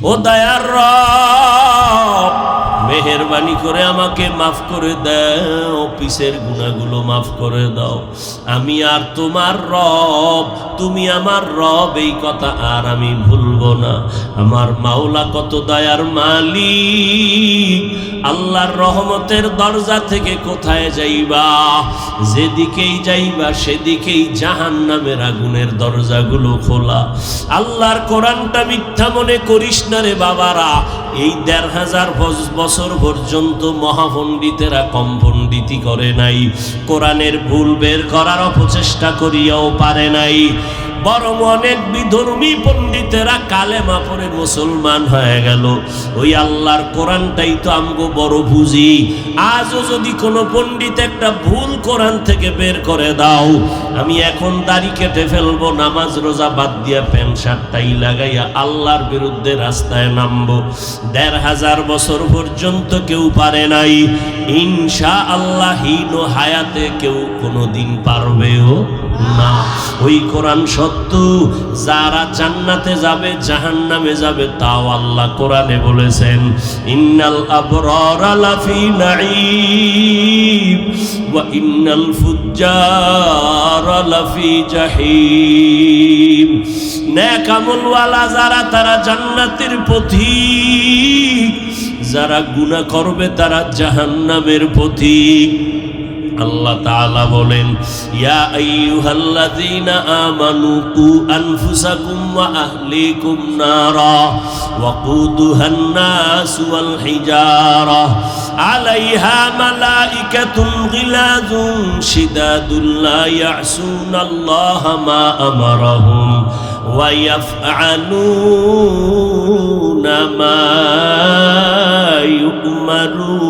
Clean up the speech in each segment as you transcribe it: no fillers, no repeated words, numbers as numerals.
ও দয়ার রব, মেহেরবানি করে আমাকে মাফ করে দাও, পিছের গুনাহগুলো মাফ করে দাও। আমি আর তোমার রব, তুমি আমার রব, এই কথা আর আমি ভুলবো না। আমার মাওলা কত দয়ার মালিক। আল্লাহর রহমতের দরজা থেকে কোথায় যাইবা? যেদিকেই যাইবা সেদিকেই জাহান্নামের আগুনের দরজাগুলো খোলা। আল্লাহর কোরআনটা মিথ্যা মনে করিস না রে বাবারা। এই ১৫০০ বছর পর্যন্ত মহাপণ্ডিতেরা কম পণ্ডিতি করে নাই, কোরআনের ভুল বের করার অপচেষ্টা করিয়াও পারে নাই। বরং অনেক বিধর্মী পণ্ডিতেরা কালেমা পড়ে মুসলমান হয়ে গেল। ওই আল্লাহর কোরআনটাই তো আমগো বড় বুঝি। আজও যদি কোনো পণ্ডিত একটা ভুল কোরআন থেকে বের করে দাও, আমি এখন দাড়ি কেটে ফেলবো, নামাজ রোজা বাদ দিয়া প্যান্ট শার্টটাই লাগাইয়া আল্লাহর বিরুদ্ধে রাস্তায় নামবো। ১৫০০ বছর পর্যন্ত কেউ পারে নাই। ইনশাআল্লাহ হীন হায়াতে কেউ কোনোদিন পারবেও না। ওই কোরআন সত্য। যারা জান্নাতে যাবে জাহান্নামে যাবে তাও আল্লাহ কোরআনে বলেছেন, ইন্নাল আবরারা লাফি নাঈম ওয়া ইন্নাল ফুজ্জারা লাফি জাহিম। নেক আমলওয়ালা যারা তারা জান্নাতের পথিক, যারা গুনাহ করবে তারা জাহান্নামের পথিক। আল্লাহ তাআলা বলেন, ইয়া আইয়ুহাল্লাযীনা আমানু কু আনফুসাকুম ওয়া আহলিকুম নারা ওয়াকুদুহান নাস ওয়াল হিজারা আলাইহা মালাইকাতুন গিলাযুন শিদাদুন লা ইয়াসুনাল্লাহা মা আমারাহুম ওয়া ইয়াফআলুনা মা ইউমারুন।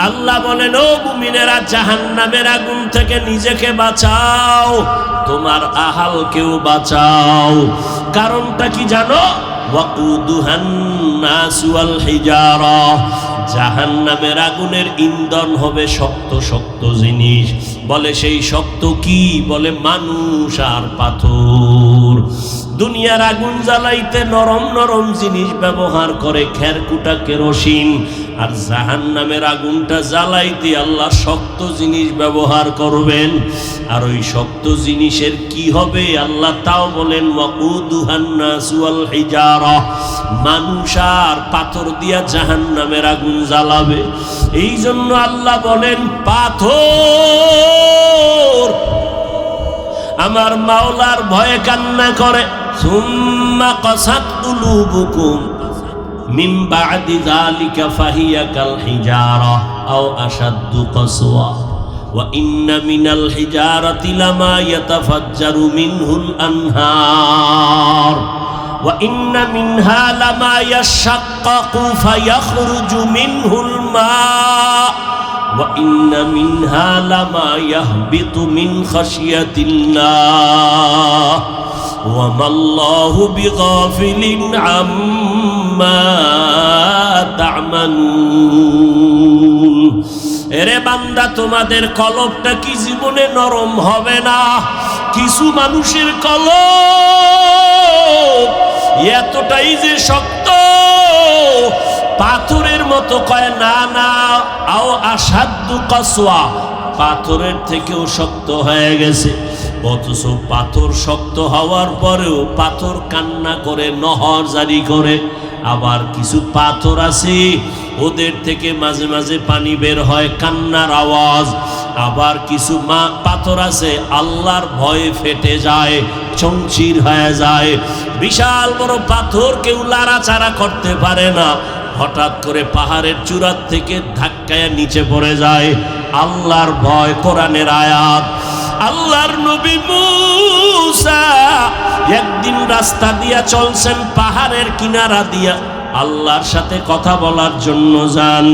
আল্লাহ বলেন, ও মুমিনেরা, জাহান্নামের আগুন থেকে নিজেকে বাঁচাও, তোমার আহালকেও বাঁচাও। কারণটা কি জানো? ওয়াকুদুহান নাস ওয়াল হিজারা। জাহান্নামের আগুনের ইন্ধন হবে শক্ত শক্ত জিনিস। বলে সেই শক্ত কি? বলে মানুষ আর পাথর। দুনিয়ার আগুন জ্বালাইতে নরম নরম জিনিস ব্যবহার করে, খেরকুটা কেরোসিন। আর জাহান্নামের আগুনটা জ্বালাইতে আল্লাহ শক্ত জিনিস ব্যবহার করবেন। আর ওই শক্ত জিনিসের কি হবে আল্লাহ তাও বলেন, ওয়াকুদুহান নাস ওয়াল হিজারা। মানুষ আর পাথর দিয়া জাহান্নামের আগুন জ্বালাবে। এই জন্য আল্লাহ বলেন, পাথর আমার মাওলার ভয়ে কান্না করে। সুম্মা কাসাত কুলুবুকুম মিন বা'দি যালিকা ফাহিয়া কাল হিজারা আও আশাদ্দু কাসওয়া ওয়া ইন্না মিনাল হিজারাতি লামা ইয়াতাফাজ্জারু মিনহুল আনহার ওয়া ইন্না মিনহা লামা ইয়াশাক্কাকু ফায়াখরুজু মিনহুল মা ওয়া ইন্না মিনহা লামা ইয়াহবিতু মিন খাশিয়াতিল্লাহ ওয়া মাল্লাহু বিগাফিলিন আম্মা তা'মালুন। এরে বান্দা, তোমাদের কলবটা কি জীবনে নরম হবে না? কিছু মানুষের কলব এতটাই যে শক্ত, পাথরের মতো। কয় না না, আও আসাদ্দু কাসওয়া, পাথরের থেকেও শক্ত হয়ে গেছে। অথচ পাথর শক্ত হওয়ার পরেও পাথর কান্না করে, নহর জারি করে। আবার কিছু পাথর আছে, ওদের থেকে মাঝে মাঝে পানি বের হয়, কান্নার আওয়াজ। আবার কিছু পাথর আছে আল্লাহর ভয়ে ফেটে যায়, চঞ্চির হয়ে যায়। বিশাল বড় পাথর কেউ লাড়াচাড়া করতে পারে না, হঠাৎ করে পাহাড়ের চূড়ার থেকে ধাক্কায় নিচে পড়ে যায়। আল্লাহর ভয়, কোরআনের আয়াত। আল্লাহর নবী মুসা একদিন রাস্তা দিয়া চলছেন, পাহাড়ের কিনারা দিয়া আল্লাহর সাথে কথা বলার জন্য যান।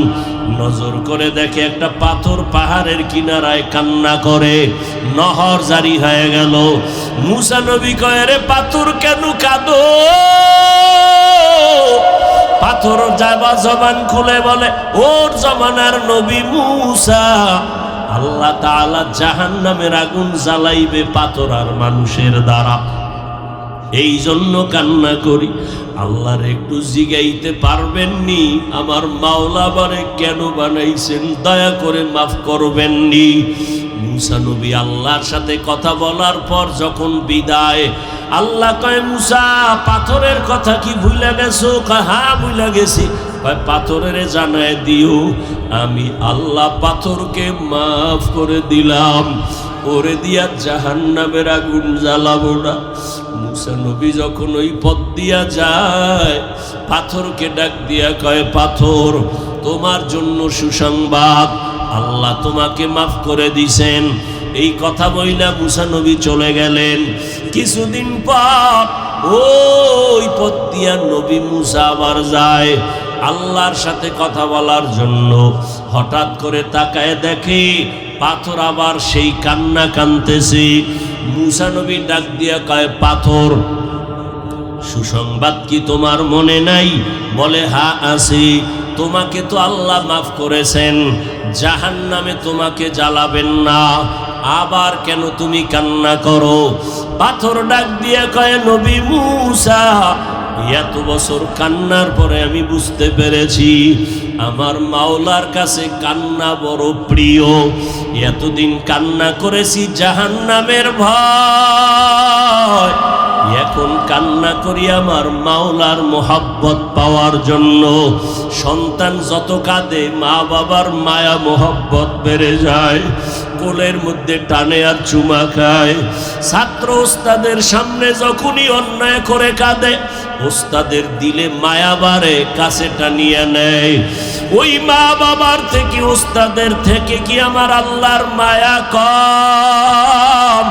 নজর করে দেখে একটা পাথর পাহাড়ের কিনারায় কান্না করে, নহর জারি হয়ে গেল। মুসা নবী কয়, রে পাথর কেন কাঁদো? পাথর জবান খুলে বলে, ওর জমানার নবী মুসা আল্লাহ তাআলা জাহান্নামের আগুন জ্বালাইবে পাথর আর মানুষের দ্বারা। এই জন্য কান্না করি, আল্লাহর একটু জিগাইতে পারবেননি আমার মাওলা বারে কেন বানাইছেন, দয়া করে মাফ করবেননি। মুসা নবী আল্লাহর সাথে কথা বলার পর যখন বিদায়, আল্লাহ কয় মুসা পাথরের কথা কি ভুলে গেছো? কয় হ্যাঁ ভুলে গেছি। কয় পাথরের জানায় দিও আমি আল্লাহ পাথরকে মাফ করে দিলাম, ওরে দিয়া জাহান্নামের আগুন জ্বালাবো না। মুসা নবী যখন ওই পথ দিয়া যায়, পাথরকে ডাক দিয়া কয় পাথর তোমার জন্য সুসংবাদ, আল্লাহ তোমাকে মাফ করে দিছেন। এই কথা বইলা মুসা নবী চলে গেলেন। কিছুদিন পর ওই পথ দিয়া নবী মুসা আবার যায় আল্লাহর সাথে কথা বলার জন্য। হঠাৎ করে তাকায় দেখে পাথর আবার সেই কান্না কানতেছে। মুসা নবী ডাক দিয়া কয় পাথর সুসংবাদ কি তোমার মনে নাই? বলে হ্যাঁ আছে। তোমাকে তো আল্লাহ মাফ করেছেন, জাহান্নামে তোমাকে জ্বালাবেন না, আবার কেন তুমি কান্না করো? পাথর ডাক দিয়া কয় নবী মুসা এত বছর কান্নার পরে আমি বুঝতে পেরেছি আমার মাওলার কাছে কান্না বড় প্রিয়। এতদিন কান্না করেছি জাহান্নামের ভয়, এখন কান্না করি আমার মাওলার মোহাব্বত পাওয়ার জন্য। সন্তান যত কাঁদে মা বাবার মায়া মোহাব্বত বেড়ে যায়, কোলের মধ্যে টানে আর চুমা খায়। ছাত্র ওস্তাদের সামনে যখনই অন্যায় করে কাঁদে, ওস্তাদের দিলে মায়া বাড়ে, কাছে টানিয়ে নেয়। ওই মা বাবার থেকে ওস্তাদের থেকে কি আমার আল্লাহর মায়া কম?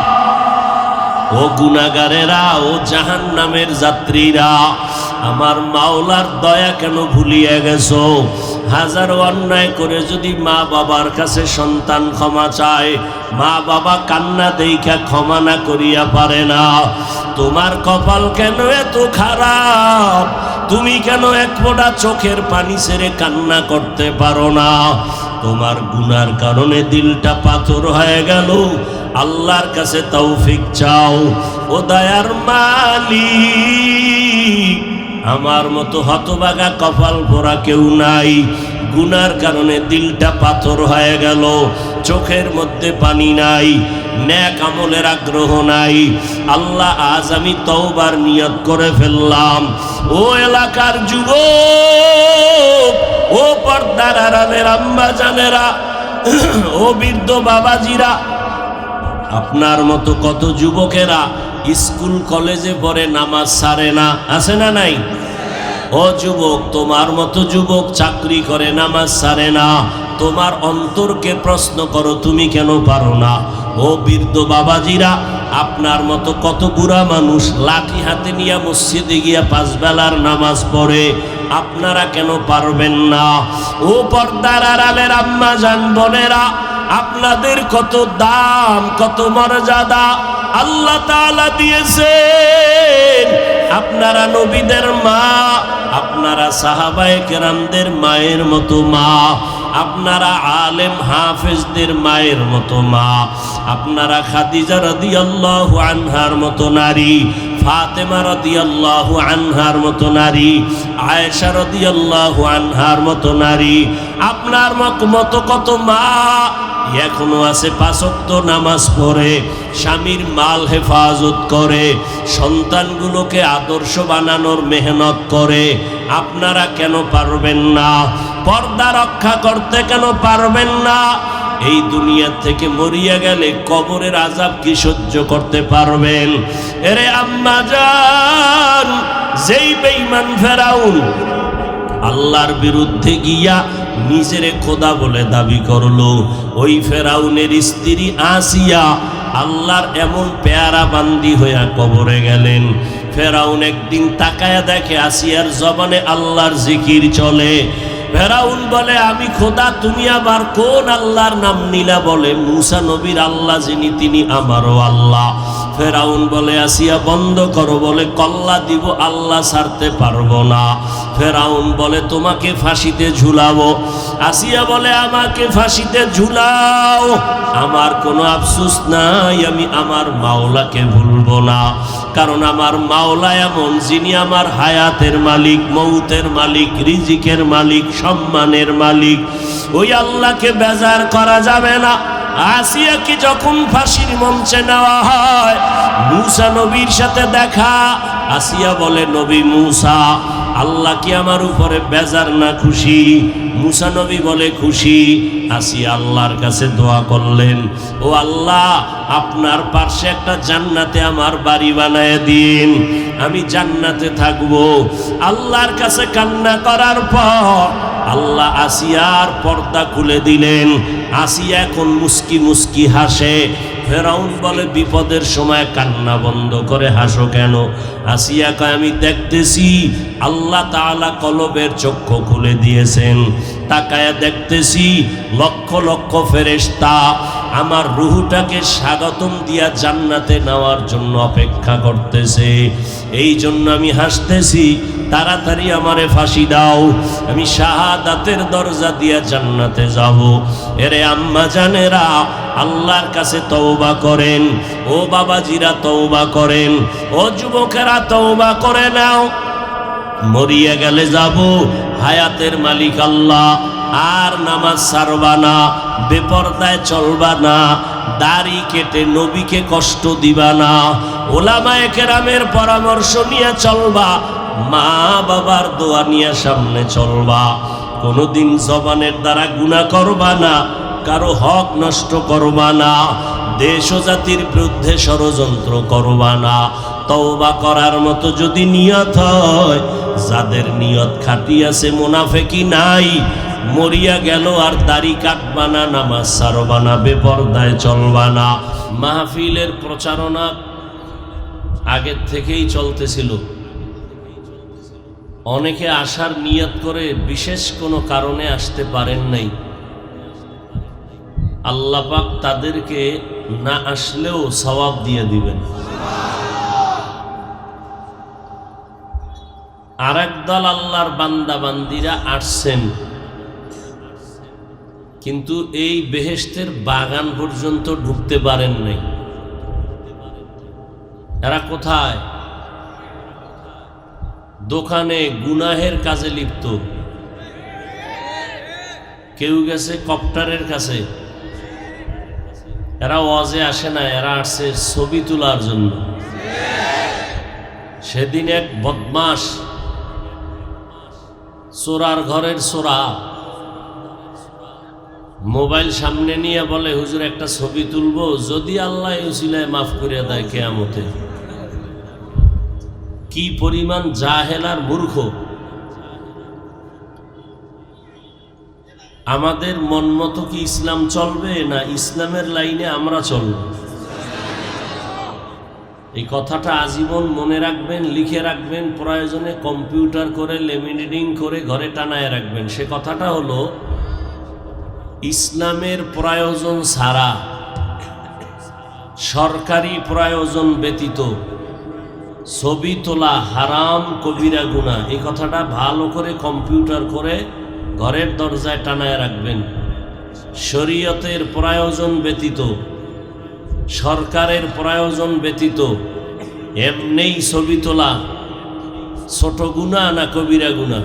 ও গুনাহগারেরা, ও জাহান্নামের যাত্রীরা, আমার মাওলার দয়া কেন ভুলিয়ে গেছো? হাজারো অন্যায় করে যদি মা বাবার কাছে সন্তান ক্ষমা চায়, মা বাবা কান্না দেইখা ক্ষমা না করিয়া পারে না। তোমার কপাল কেন এত খারাপ? তুমি কেন এক ফোঁটা চোখের পানি ছেড়ে কান্না করতে পারো না? তোমার গুনার কারণে দিলটা পাথর হয়ে গেল। আল্লাহর কাছে তৌফিক চাও। ও দয়ার মালিক, আমার মতো হতভাগা কপাল পোড়া কেউ নাই। গুনার কারণে দিলটা পাথর হয়ে গেল, চোখের মধ্যে পানি নাই, নেক আমলের আগ্রহ নাই। আল্লাহ আজ আমি তওবার নিয়ত করে ফেললাম। ও এলাকার যুবক, ও পর্দার আড়ালের আম্মা জানেরা, ও বৃদ্ধ বাবাজিরা, আপনার মতো কত যুবকেরা স্কুল কলেজে পড়ে নামাজ ছাড়ে না, আছে না নাই? ও যুবক, তোমার মতো যুবক চাকরি করে নামাজ ছাড়ে না। তোমার অন্তরকে প্রশ্ন করো তুমি কেন পারো না? ও বৃদ্ধ বাবাজিরা, আপনার মতো কত বুড়া মানুষ লাঠি হাতে নিয়ে মসজিদে গিয়া 5 বেলার নামাজ পড়ে, আপনারা কেন পারবেন না? ও পর্দার আড়ালের আম্মা জান বোনেরা, আপনাদের কত দাম, কত মর্যাদা আল্লাহ তাআলা দিয়েছেন। আপনারা নবীদের মা, আপনারা সাহাবায়ে কেরামদের মায়ের মতো মা, আপনারা আলেম হাফেজদের মায়ের মতো মা, আপনারা খাদিজা রাদিয়াল্লাহু আনহার মতো নারী, ফাতেমা রাদিয়াল্লাহু আনহার মতো নারী, আয়েশা রাদিয়াল্লাহু আনহার মতো নারী, আপনার মতো কত মা এখনো আছে 5 ওয়াক্ত নামাজ পড়ে, স্বামীর মাল হেফাজত করে, সন্তানগুলোকে আদর্শ বানানোর মেহনত করে। আপনারা কেন পারবেন না? পর্দা রক্ষা করতে কেন পারবেন না? এই দুনিয়া থেকে মরিয়া গেলে কবরের আযাব কি সহ্য করতে পারবেন? এরে আম্মা জান, যেই বেঈমান ফেরাউন আল্লাহর বিরুদ্ধে গিয়া নিজেরে খোদা বলে দাবি করলো, ওই ফেরাউনের স্ত্রী আসিয়া আল্লাহর এমন পেয়ারা বান্দি হইয়া কবরে গেলেন। ফেরাউন একদিন তাকায়া দেখে আসিয়ার জবানে আল্লাহর জিকির চলে। ফেরাউন বলে আমি খোদা, তুমি আবার কোন আল্লাহর নাম নিলা? বলে মূসা নবীর আল্লাহ যিনি তিনি আমারও আল্লাহ। ফেরাউন বলে আসিয়া বন্ধ করো, বলে কল্লা দিব, আল্লাহ ছাড়তে পারবো না। ফেরাউন বলে তোমাকে ফাঁসিতে ঝুলাবো। আসিয়া বলে আমাকে ফাঁসিতে ঝুলাও, আমার কোনো আফসোস নাই, আমি আমার মাওলাকে ভুলবো না। কারণ আমার মাওলা এমন, যিনি আমার হায়াতের মালিক, মৌতের মালিক, রিজিকের মালিক, সম্মানের মালিক। ওই আল্লাহকে বেজার করা যাবে না। আসিয়াকে যখন ফাঁসির মঞ্চে নেওয়া হয়, মূসা নবীর সাথে দেখা। আসিয়া বলে নবী মূসা, আল্লাহ কি আমার উপরে বেজার না খুশি? মূসা নবী বলে খুশি। আসিয়া আল্লাহর কাছে দোয়া করলেন, ও আল্লাহ, আপনার পাশে একটা জান্নাতে আমার বাড়ি বানায় দিন, আমি জান্নাতে থাকবো। আল্লাহর কাছে কান্না করার পর আল্লাহ আসিয়ার পর্দা খুলে দিলেন। আসিয়া এখন মুস্কি মুস্কি হাসে। ফেরাউন বলে বিপদের সময় কান্না বন্ধ করে হাসো কেন? আসিয়া কয় আমি দেখতেছি আল্লাহ তাআলা কলবের চক্ষু খুলে দিয়েছেন, তাকায়া দেখতেছি লক্ষ লক্ষ ফেরেশতা আমার রূহটাকে স্বাগতম দিয়া জান্নাতে নেওয়ার জন্য অপেক্ষা করতেছে। এই জন্য আমি হাসতেছি, তাড়াতাড়ি আমারে ফাঁসি দাও, আমি শাহাদাতের দরজা দিয়া জান্নাতে যাব। এরে আম্মা জানেরা, আল্লাহর কাছে তওবা করেন, ও বাবাজিরা তওবা করেন, ও যুবকেরা তওবা করে নাও। মরিয়া গেলে যাব, হায়াতের মালিক আল্লাহ। আর নামাজ ছাড়বা না, বেপরদায় চলবা না, দাড়ি কেটে নবীকে কষ্ট দিবা না, ওলামায়ে কেরামের পরামর্শ নিয়ে চলবা, মা বাবার দোয়া নিয়ে সামনে চলবা। কোনোদিন জবানের দ্বারা গুনাহ করবা না, কারো হক নষ্ট করবা না, দেশ ও জাতির বিরুদ্ধে ষড়যন্ত্র করবা না। তওবা করার মতো যদি নিয়ত হয়, যাদের নিয়ত খাঁটি আছে, মুনাফিকি নাই, মরিয়া গেল আর দাড়ি কাটবা না, নামাজ ছাড়বা না, বেপরদায় চলবা না। মাহফিলের প্রচারণা আগের থেকেই চলতেছিল। অনেকে আসার নিয়ত করে বিশেষ কোনো কারণে আসতে পারেন নাই। আল্লাহ পাক তাদেরকে না আসলেও সওয়াব দিয়ে দিবেন। আর একদল আল্লাহর বান্দা বান্দিরা আসছেন, কিন্তু এই বেহেশতের বাগান পর্যন্ত ঢুকতে পারেন নাই। এরা কোথায়? দোকানে গুনাহের কাজে লিপ্ত। কেউ গেছে কপ্টারের কাছে। এরা ওয়াজে আসে না, এরা আসছে ছবি তোলার জন্য। সেদিন এক বদমাস, চোরার ঘরের চোরা, মোবাইল সামনে নিয়ে বলে হুজুর একটা ছবি তুলবো, যদি আল্লাহ উসিলায় মাফ করে দেয় কিয়ামতে। কি পরিমাণ জাহেল আর মূর্খ! আমাদের মন মতো কি ইসলাম চলবে, না ইসলামের লাইনে আমরা চলব? এই কথাটা আজীবন মনে রাখবেন, লিখে রাখবেন, প্রয়োজনে কম্পিউটার করে লেমিনেটিং করে ঘরে টানায় রাখবেন। সে কথাটা হলো, ইসলামের প্রয়োজন ছাড়া, সরকারি প্রয়োজন ব্যতীত ছবি তোলা হারাম, কবিরা গুনাহ। এই কথাটা ভালো করে কম্পিউটার করে ঘরের দরজায় টানায় রাখবেন। শরীয়তের প্রয়োজন ব্যতীত, সরকারের প্রয়োজন ব্যতীত এমনিই ছবি তোলা ছোট গুনাহ না কবিরা গুনাহ?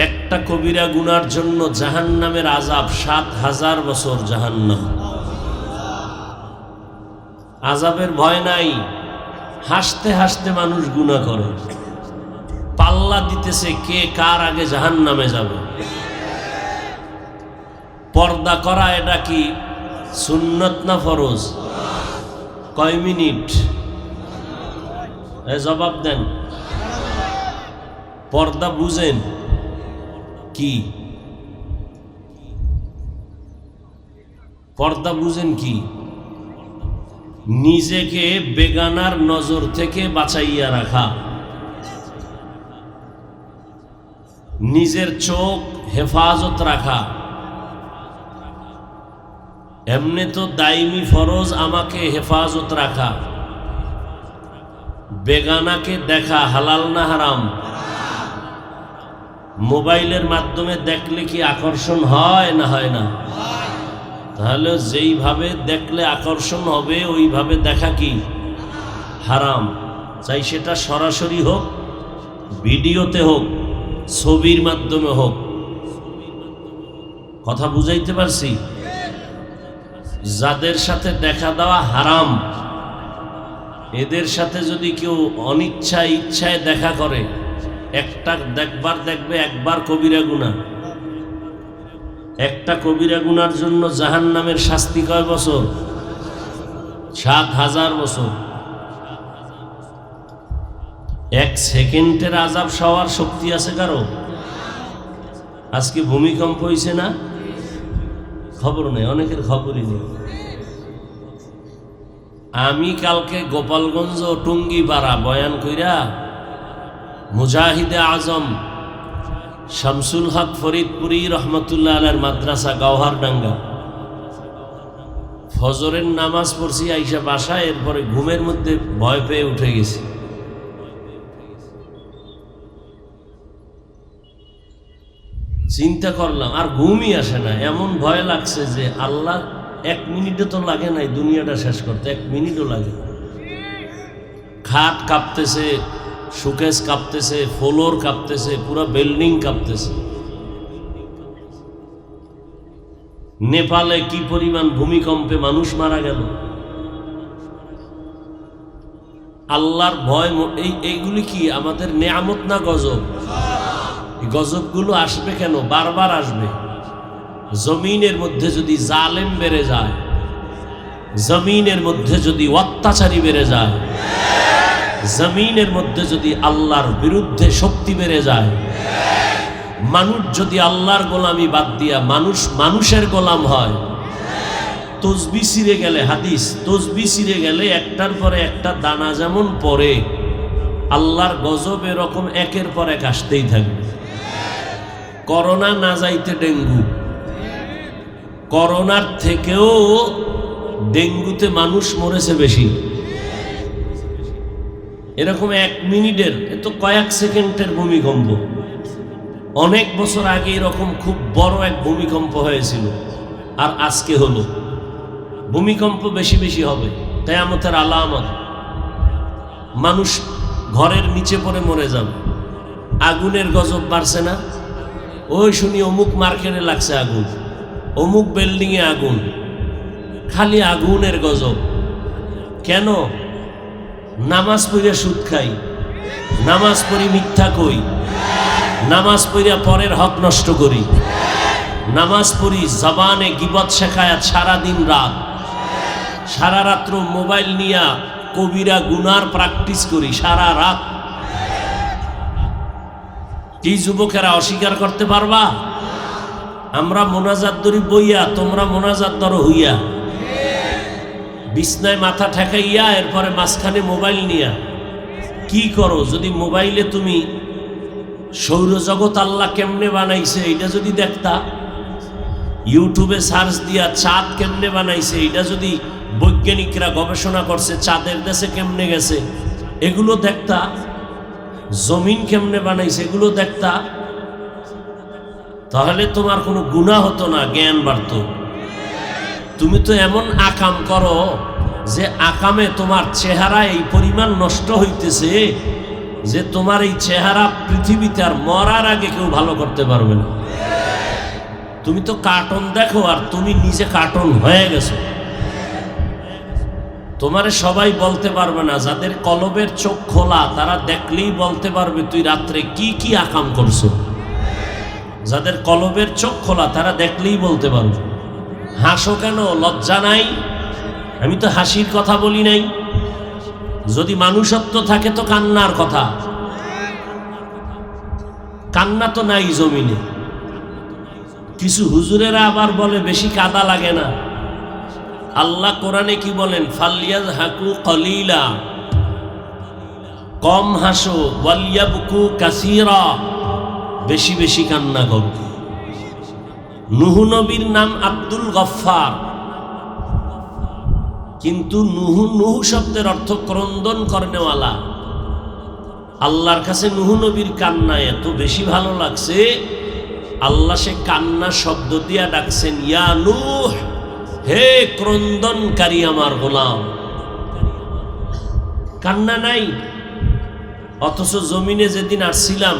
একটা কবিরা গুনার জন্য জাহান্নামের আযাব ৭,০০০ বছর জাহান্নাম। আযাবের ভয় নাই, হাসতে হাসতে মানুষ গুনাহ করে। পাল্লা দিতেছে কে কার আগে জাহান্নামে যাবে। পর্দা করা এটা কি সুন্নত না ফরজ? কয় মিনিট? জবাব দেন। পর্দা বুঝেন কি? পর্দা বুঝেন কি? নিজেকে বেগানার নজর থেকে বাঁচাইয়া রাখা, নিজের চোখ হেফাজত রাখা এমনি তো দাইমি ফরজ আমাকে হেফাজত রাখা। বেগানাকে দেখা হালাল না হারাম? মোবাইলের মাধ্যমে দেখলে কি আকর্ষণ হয় না হয় না? তাহলে যেইভাবে দেখলে আকর্ষণ হবে ওইভাবে দেখা কি হারাম। চাই সেটা সরাসরি হোক, ভিডিওতে হোক, ছবির মাধ্যমে হোক। কথা বুঝাইতে পারছি? যাদের সাথে দেখা দেওয়া হারাম, এদের সাথে যদি কেউ অনিচ্ছায় ইচ্ছায় দেখা করে, একটা দেখবার দেখবে একবার কবিরা গুনাহ। একটা কবিরা গুনার জন্য জাহান্নামের শাস্তি কয় বছর? ৭,০০০ বছর। এক সেকেন্ডের আযাব সওয়ার শক্তি আছে কারো? আজকে ভূমিকম্প হয়েছে না? খবর নেই, অনেকের খবরই নেই। আমি কালকে গোপালগঞ্জ টুঙ্গিপাড়া বয়ান কইরা মুজাহিদে আজম শামসুল হক ফরিদপুরি রহমতুল্লাহ আলাইহির মাদ্রাসা গাওহারডাঙ্গা ফজরের নামাজ পড়ছি, আইসা বাসায়। এরপরে ঘুমের মধ্যে ভয় পেয়ে উঠে গেছি। চিন্তা করলাম, আর ঘুমই আসে না, এমন ভয় লাগছে যে আল্লাহ 1 মিনিটও তো লাগে নাই দুনিয়াটা শেষ করতে, 1 মিনিটও লাগে। খাট কাঁপতেছে, শোকেস কাঁপতেছে, ফ্লোর কাঁপতেছে, পুরো বিল্ডিং কাঁপতেছে। নেপালে কি পরিমাণ ভূমিকম্পে মানুষ মারা গেল। আল্লাহর ভয়, এইগুলি কি আমাদের নেয়ামত না গজব? গজবগুলো আসবে কেন? বারবার আসবে। জমিনের মধ্যে যদি জালেম বেড়ে যায়, জমিনের মধ্যে যদি অত্যাচারী বেড়ে যায়, জমিনের মধ্যে যদি আল্লাহর বিরুদ্ধে শক্তি বেড়ে যায়, মানুষ যদি আল্লাহর গোলামি বাদ দিয়া মানুষের গোলাম হয়, তসবিহ ছিঁড়ে গেলে, হাদিস, তসবিহ ছিঁড়ে গেলে একটার পরে একটা দানা যেমন পড়ে, আল্লাহর গজব এরকম একের পর এক আসতেই থাকবে। করোনা না যাইতে ডেঙ্গু, করোনার থেকেও ডেঙ্গুতে মানুষ মরেছে বেশি। এরকম 1 মিনিটের, এত কয়েক সেকেন্ডের ভূমিকম্প। অনেক বছর আগে এরকম খুব বড় এক ভূমিকম্প হয়েছিল, আর আজকে হলো। ভূমিকম্প বেশি বেশি হবে, কিয়ামতের আলামত। মানুষ ঘরের নিচে পড়ে মরে যাবে। আগুনের গজব বাড়ছে না? ওই শুনি অমুক মার্কেটে লাগছে আগুন, অমুক বিল্ডিংয়ে আগুন, খালি আগুনের গজব। কেন? নামাজ পড়িয়া সুদ খাই, নামাজ পড়ি মিথ্যা কই, নামাজ পড়িয়া পরের হক নষ্ট করি, নামাজ পড়ি জবানে গীবত শেখায় সারাদিন রাত, সারা রাত্র মোবাইল নিয়া কবিরা গুনার প্র্যাকটিস করি সারা রাত। কি যুবকেরা অস্বীকার করতে পারবা? আমরা মোনাজাত ধরি বইয়া, তোমরা মোনাজাত ধরো হইয়া, বিছনায় মাথা ঠেকাইয়া, এরপরে মাঝখানে মোবাইল নিয়া কি করো? যদি মোবাইলে তুমি সৌরজগৎ আল্লাহ কেমনে বানাইছে এটা যদি দেখতা, ইউটিউবে সার্চ দিয়া চাঁদ কেমনে বানাইছে এটা যদি বৈজ্ঞানিকরা গবেষণা করছে, চাঁদের দেশে কেমনে গেছে এগুলো দেখতা, জমিন কেমনে বানাইছে এগুলো দেখতা, তাহলে তোমার কোনো গুনাহ হতো না, জ্ঞান বাড়তো। তুমি তো এমন আকাম করো যে আকামে তোমার চেহারা এই পরিমাণ নষ্ট হইতেছে যে তোমার এই চেহারা পৃথিবীতে আর মরার আগে কেউ ভালো করতে পারবে না। তুমি তো কার্টুন দেখো, আর তুমি নিজে কার্টুন হয়ে গেছো। তোমারে সবাই বলতে পারবে না, যাদের কলবের চোখ খোলা তারা দেখলেই বলতে পারবে তুই রাত্রে কি কি আকাম করছো। যাদের কলবের চোখ খোলা তারা দেখলেই বলতে পারবে। হাসো কেন? লজ্জা নাই? আমি তো হাসির কথা বলি নাই। যদি মানুষত্ব থাকে তো কান্নার কথা, কান্না তো নাই জমিনে। কিছু হুজুরেরা আবার বলে বেশি কাদা লাগে না। আল্লাহ কোরআনে কি বলেন? ফালিয়াযহাকু কলিলা, কম হাসো, ওয়ালিয়াবকু কাসীরা, বেশি বেশি কান্না করো। নূহ নবীর নাম আব্দুল গফফার, কিন্তু নূহ শব্দের অর্থ ক্রন্দন করনেওয়ালা। আল্লাহর কাছে নূহ নবীর কান্না এত বেশি ভালো লাগছে, আল্লাহ সে কান্না শব্দ দিয়া ডাকছেন, ইয়া নূহ, হে ক্রন্দনকারী আমার গোলাম। কান্না নাই, অথচ জমিনে যেদিন আসছিলাম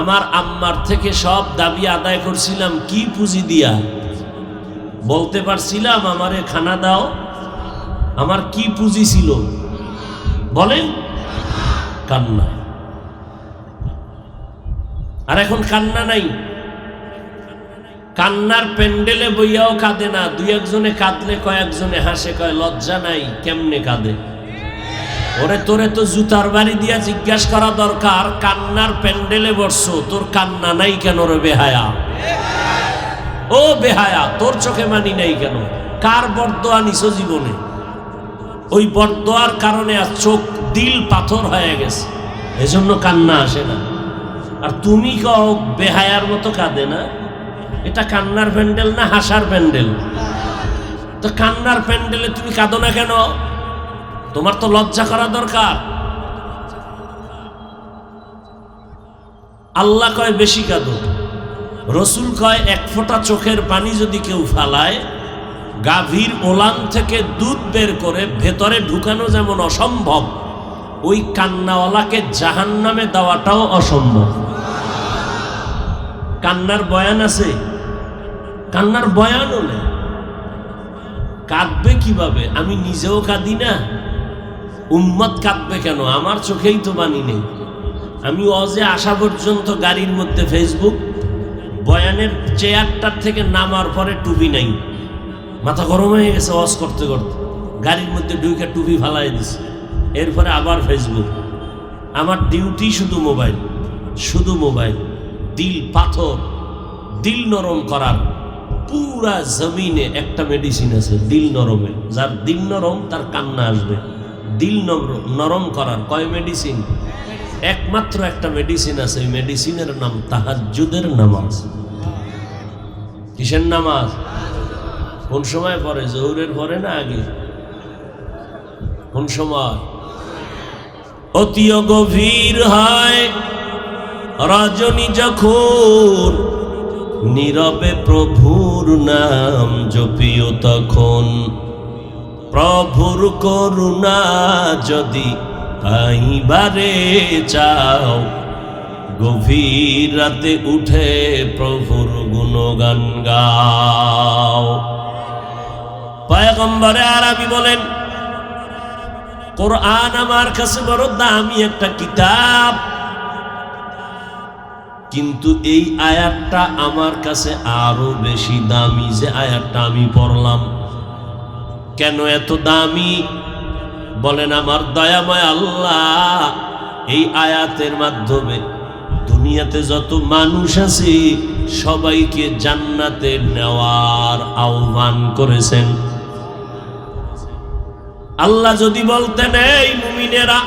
আমার আম্মার থেকে সব দাবি আদায় করছিলাম কি পুঁজি দিয়া। বলতে পারছিলাম আমারে খানা দাও, আমার কি পুঁজি ছিল বলেন? কান্না। আর এখন কান্না নাই, কান্নার প্যান্ডেলে বইয়াও কাঁদে না, দুই একজনে কাঁদলে কয়েকজনে হাসে, কয় লজ্জা নাই, কেমনে কাঁদে? ওরে তোরে তো জুতার বাড়ি দিয়া জিজ্ঞাসা করা দরকার, কান্নার প্যান্ডেলে বসছো, তোর কান্না নাই কেন রে বেহায়া? ও বেহায়া, তোর চোখে মানি নাই কেন? কার বরদোয়া নিছো জীবনে? ওই বরদোয়ার কারণে আর চোখ দিল পাথর হয়ে গেছে, এজন্য কান্না আসে না। আর তুমি কও বেহায়ার মতো কাঁদে না, এটা কান্নার প্যান্ডেল না হাসার প্যান্ডেল? তো কান্নার প্যান্ডেলে তুমি কাঁদো না কেন? তোমার তো লজ্জা করা দরকার। আল্লাহ কয় বেশি কাঁদো, রসুল কয় এক ফোঁটা চোখের পানি যদি কেউ ফালায়, গাভীর ওলান থেকে দুধ বের করে ভেতরে ঢুকানো যেমন অসম্ভব, ওই কান্নাওয়ালাকে জাহান্নামে দেওয়াটাও অসম্ভব। কান্নার বয়ান আছে, কান্নার বয়ান হলে কাঁদবে কিভাবে? আমি নিজেও কাঁদি না, উম্মত কাঁদবে কেন? আমার চোখেই তো বানি নেই। আমি অজে আসা পর্যন্ত গাড়ির মধ্যে ফেসবুক, বয়ানের চেয়ারটার থেকে নামার পরে টুপি নাই, মাথা গরম হয়ে গেছে ওয়াজ করতে করতে, গাড়ির মধ্যে ঢুকে টুপি ফালাই দিছে, এরপরে আবার ফেসবুক। আমার ডিউটি শুধু মোবাইল, শুধু মোবাইল। দিল পাথর, দিল নরম করার পুরা জমিনে একটা মেডিসিন আছে দিল নরমে। যার দিল নরম তার কান্না আসবে। দিল নরম করার কয় মেডিসিন? একমাত্র একটা মেডিসিন আছে, ওই মেডিসিনের নাম তাহাজ্জুদের নামাজ। কিসের নামাজ? কোন সময় পড়ে? জোহরের পরে না আগে? কোন সময়? অতি গভীর হয় রজনী যখন, নীরবে প্রভুর নাম জপিও তখন। প্রভুর করুণা যদি পাইবারে চাও, গভীর রাতে উঠে প্রভুর গুণগান গাও। পয়গম্বরে আরবি বলেন, কোরআন আমার কাছে বড় দামি একটা কিতাব, কিন্তু এই আয়াতটা আমার কাছে আরো বেশি দামি যে আয়াতটা আমি পড়লাম। কেন এত দামি? বলেন আমার দয়াময় আল্লাহ এই আয়াতের মাধ্যমে দুনিয়াতে যত মানুষ আছে সবাইকে জান্নাতে নেওয়ার আহ্বান করেছেন। আল্লাহ যদি বলতেন এই মুমিনেরা,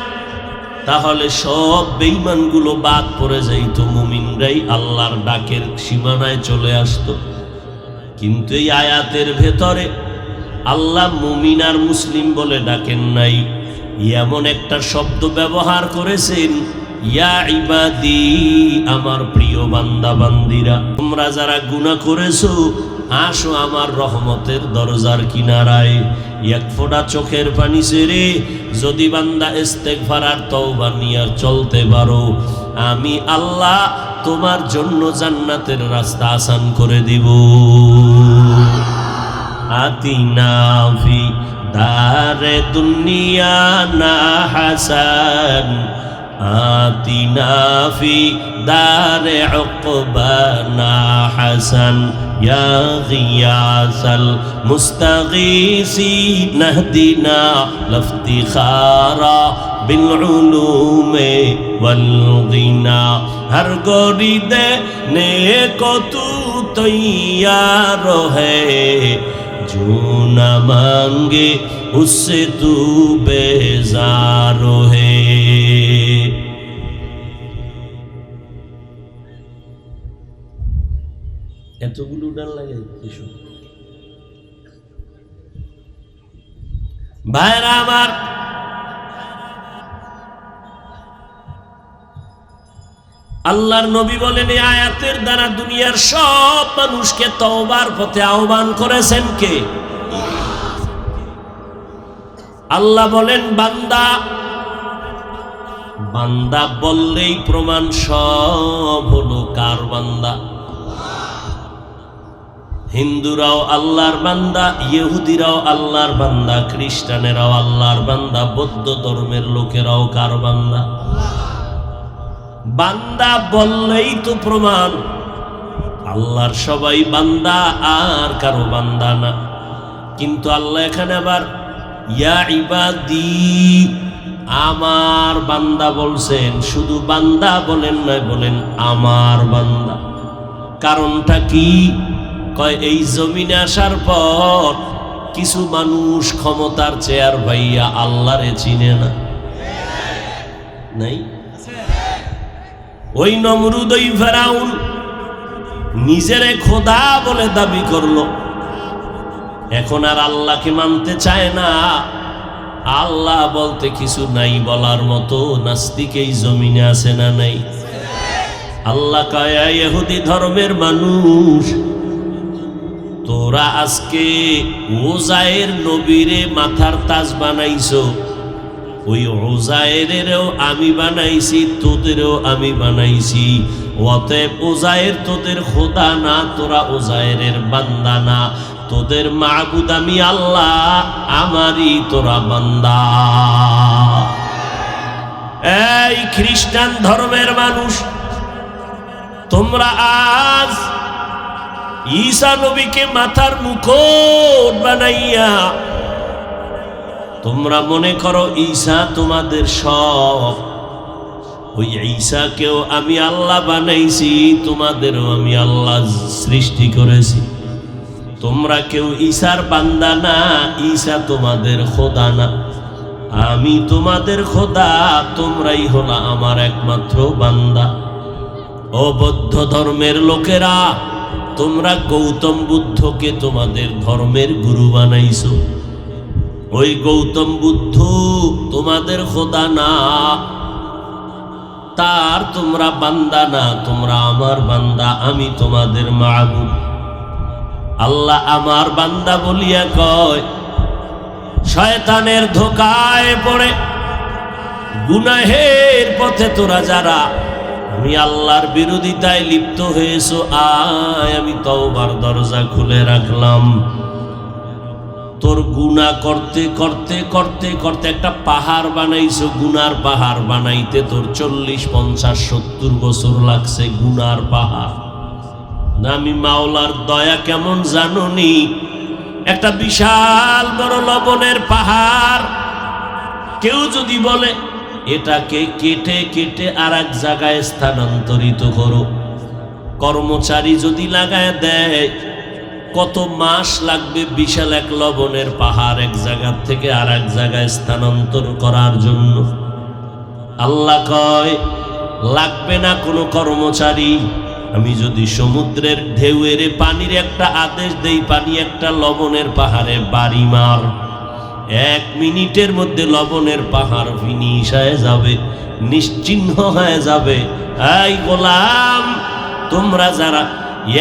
তাহলে সব বেঈমানগুলো বাদ পড়ে যাইতো, মুমিনরাই আল্লাহর ডাকের সীমানায় চলে আসতো। কিন্তু এই আয়াতের ভেতরে আল্লাহ মুমিন আর মুসলিম বলে ডাকেন নাই, এমন একটা শব্দ ব্যবহার করেছেন, ইয়া ইবাদি, আমার প্রিয় বান্দা বান্দিরা, তোমরা যারা গুনাহ করেছো আসো আমার রহমতের দরজার কিনারায়। এক ফোঁটা চোখের পানি ছেড়ে যদি বান্দা ইস্তেগফার আর তওবা নিয়ে চলতে পারো, আমি আল্লাহ তোমার জন্য জান্নাতের রাস্তা আসান করে দিব। আতিনা ফি দারে দুনিয়া না হাসান, আতিনা ফি দারে উকবা না হাসান, ইয়া গিয়াসাল মুস্তাগীসিন নাহদিনা লাফতিখারা বিল উলুমে ওয়াল গিনা। হর গরি দেনে কো তু তৈয়ার হ্যায়, जो न मांगे उससे तू बेजार है। এতগুলো ডাল লাগে কিছু ভাইরা আমার। আল্লাহর নবী বলেন এই আয়াতের দ্বারা দুনিয়ার সব মানুষকে তওবার পথে আহ্বান করেছেন কে? আল্লাহ বলেন বান্দা, বান্দা বললেই প্রমাণ সব হলো কার বান্দা? হিন্দুরাও আল্লাহর বান্দা, ইহুদিরাও আল্লাহর বান্দা, খ্রিস্টানেরাও আল্লাহর বান্দা, বৌদ্ধ ধর্মের লোকেরাও কার বান্দা? বান্দা বললেই তো প্রমাণ আল্লাহর সবাই বান্দা, আর কারো বান্দা না। কিন্তু আল্লাহ এখানে আবার ইয়া ইবাদি আমার বান্দা বলছেন, শুধু বান্দা বলেন না, বলেন আমার বান্দা। কারণটা কি? কয় এই জমিনে আসার পর কিছু মানুষ ক্ষমতার চেয়ার ভাইয়া আল্লাহরে চিনে না, নাই? ওই নমরুদ, ওই ফেরাউন নিজেরে খোদা বলে দাবি করলো, এখন আর আল্লাহকে মানতে চায় না। আল্লাহ বলতে কিছু নাই বলার মতো নাস্তিক এই জমিনে আছে না নাই? আল্লাহ কয় ইহুদি ধর্মের মানুষ, তোরা আজকে ওজায়ের নবীরে মাথার তাজ বানাইছো, ওই ওজায়েরেরও আমি বানাইছি, তোদেরও আমি বানাইছি। অতএব ওজায়ের তোদের খোদা না, তোরা ওজায়েরের বান্দা না, তোদের মাবুদ আমি আল্লাহ, আমারই তোরা বান্দা। এই খ্রিস্টান ধর্মের মানুষ, তোমরা আজ ঈসা নবীকে মাথার মুকুট বানাইয়া তোমরা মনে করো ঈসা তোমাদের সব। ওই ঈসাকেও আমি আল্লাহ বানাইছি, তোমাদেরও আমি আল্লাহ সৃষ্টি করেছি। তোমরা কেউ ঈসার বান্দা না, ঈসা তোমাদের খোদা না, আমি তোমাদের খোদা, তোমরাই হলো আমার একমাত্র বান্দা। ও বৌদ্ধ ধর্মের লোকেরা, তোমরা গৌতম বুদ্ধকে তোমাদের ধর্মের গুরু বানাইছো, ওই গৌতম বুদ্ধ তোমাদের খোদা না, তার তোমরা বান্দা না, তোমরা আমার বান্দা, আমি তোমাদের মাবুদ। আল্লাহ আমার বান্দা বলিয়া কয়, শয়তানের ধোকায় পড়ে গুনাহের পথে তোরা যারা আমি আল্লাহর বিরোধিতায় লিপ্ত হয়েছো, আয় আমি তওবার দরজা খুলে রাখলাম। তোর গুনাহ করতে করতে করতে করতে একটা পাহাড় বানাইছো, গুনার পাহাড় বানাইতে তোর 40, 50, 70 বছর লাগছে। গুনার পাহাড় না, আমি মাওলার দয়া কেমন জানোনি? একটা বিশাল বড় লবণের পাহাড় কেউ যদি বলে এটাকে কেটে কেটে আর এক জায়গায় স্থানান্তরিত করো, কর্মচারী যদি লাগায় দেয় কত মাস লাগবে বিশাল এক লবণের পাহাড় এক জায়গা থেকে আর এক জায়গায় স্থানান্তর করার জন্য? আল্লাহ কয় লাগবে না কোনো কর্মচারী। আমি যদি সমুদ্রের ঢেউয়ের পানির একটা আদেশ দেই, পানি একটা লবণের পাহাড়ে বাড়ি মার, 1 মিনিটের মধ্যে লবণের পাহাড় ফিনিশ হয়ে যাবে, নিশ্চিহ্ন হয়ে যাবে। এই গোলাম, তোমরা যারা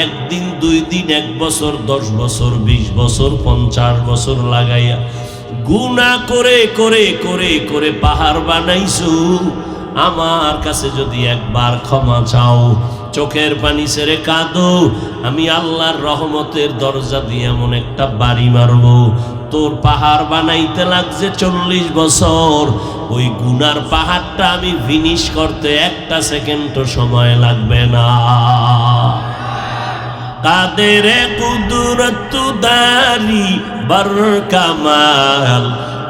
1 দিন 2 দিন 1 বছর 10 বছর 20 বছর 50 বছর লাগাইয়া গুনাহ করে করে করে করে পাহাড় বানাইছো, আমার কাছে যদি একবার ক্ষমা চাও, চোখের পানি ছেড়ে কাঁদো, আমি আল্লাহর রহমতের দরজা দিয়ে এমন একটা বাড়ি মারবো, তোর পাহাড় বানাইতে লাগছে 40 বছর, ওই গুনার পাহাড়টা আমি ফিনিশ করতে 1 সেকেন্ডও সময় লাগবে না। কাদের কুদরত দারি বর কামাল,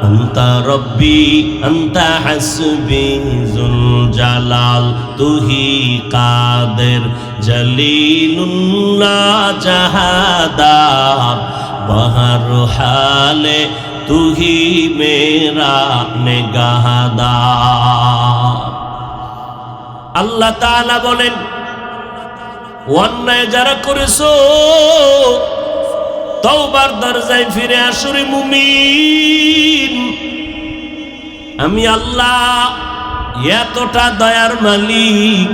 আন্তা রব্বি আন্তা হাসবি যুল জালাল, তুহি কাদের জলিলুল্লাহ জাহাদার, বহর হালে তুহি মেরা নিগাহদার। আল্লাহ তাআলা বলেন অন্যায় যারা করেছো তওবার দরজায় ফিরে আসো রে মুমিন। আমি আল্লাহ এতটা দয়ার মালিক,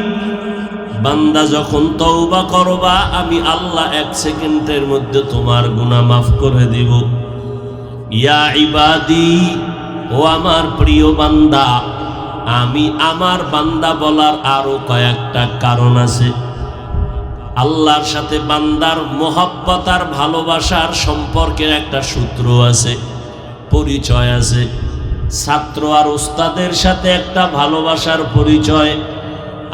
বান্দা যখন তওবা করবা আমি আল্লাহ 1 সেকেন্ডের মধ্যে তোমার গুনাহ মাফ করে দিব। ইয়া ইবাদি, ও আমার প্রিয় বান্দা, আমি আমার বান্দা বলার আরো কয়েকটা কারণ আছে। আল্লাহর সাথে বান্দার মোহাব্বত আর ভালোবাসার সম্পর্কের একটা সূত্র আছে, পরিচয় আছে। ছাত্র আর ওস্তাদের সাথে একটা ভালোবাসার পরিচয়।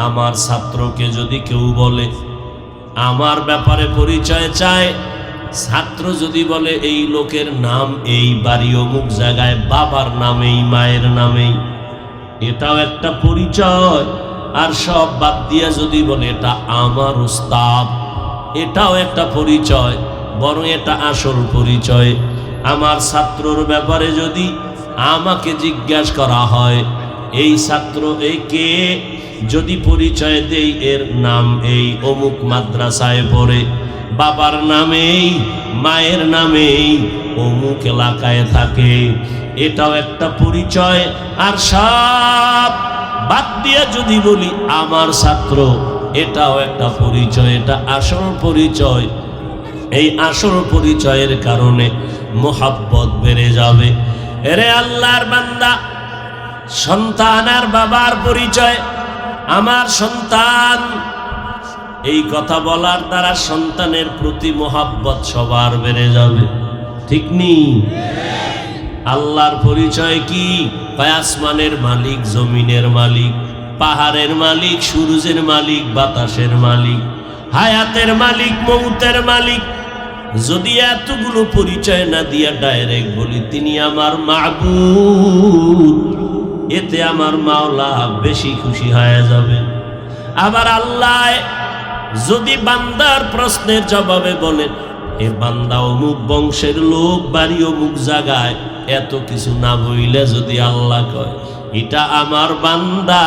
আমার ছাত্রকে যদি কেউ বলে আমার ব্যাপারে পরিচয় চায়, ছাত্র যদি বলে এই লোকের নাম এই, বাড়ি অমুক জায়গায়, বাবার নামেই মায়ের নামেই, এটাও একটা পরিচয়। আর সব বাদ দিয়া যদি বলে এটা আমার উস্তাদ, এটাও একটা পরিচয়, বরং এটা আসল পরিচয়। আমার ছাত্রর ব্যাপারে যদি আমাকে জিজ্ঞাসা করা হয় এই ছাত্র এই কে, যদি পরিচয় দেই এর নাম এই, অমুক মাদ্রাসায় পড়ে, বাবার নামেই মায়ের নামেই, অমুক এলাকায় থাকে, এটাও একটা পরিচয়। আর সব বাদ দিয়ে যদি বলি আমার ছাত্র, এটাও একটা পরিচয়, এটা আসল পরিচয়। এই আসল পরিচয়ের কারণে মোহাব্বত বেড়ে যাবে। এরে আল্লাহর বান্দা, সন্তান আর বাবার পরিচয়, আমার সন্তান, এই কথা বলার দ্বারা সন্তানের প্রতি মোহাব্বত সবার বেড়ে যাবে, ঠিক নেই? আল্লাহর পরিচয় কি? আসমানের মালিক, জমিনের মালিক, পাহাড়ের মালিক, সূর্যের মালিক, বাতাসের মালিক, হায়াতের মালিক, মৌতের মালিক। যদি এতগুলো পরিচয় না দিয়া ডাইরেক্ট বলি তিনি আমার মাবুদ, এতে আমার মাওলা বেশি খুশি হয়ে যাবে। আবার আল্লাহ যদি বান্দার প্রশ্নের জবাবে বলেন এ বান্দা অমুক বংশের লোক, বাড়ি অমুক জায়গায়, এত কিছু না বইলে যদি আল্লাহ কয় এটা আমার বান্দা,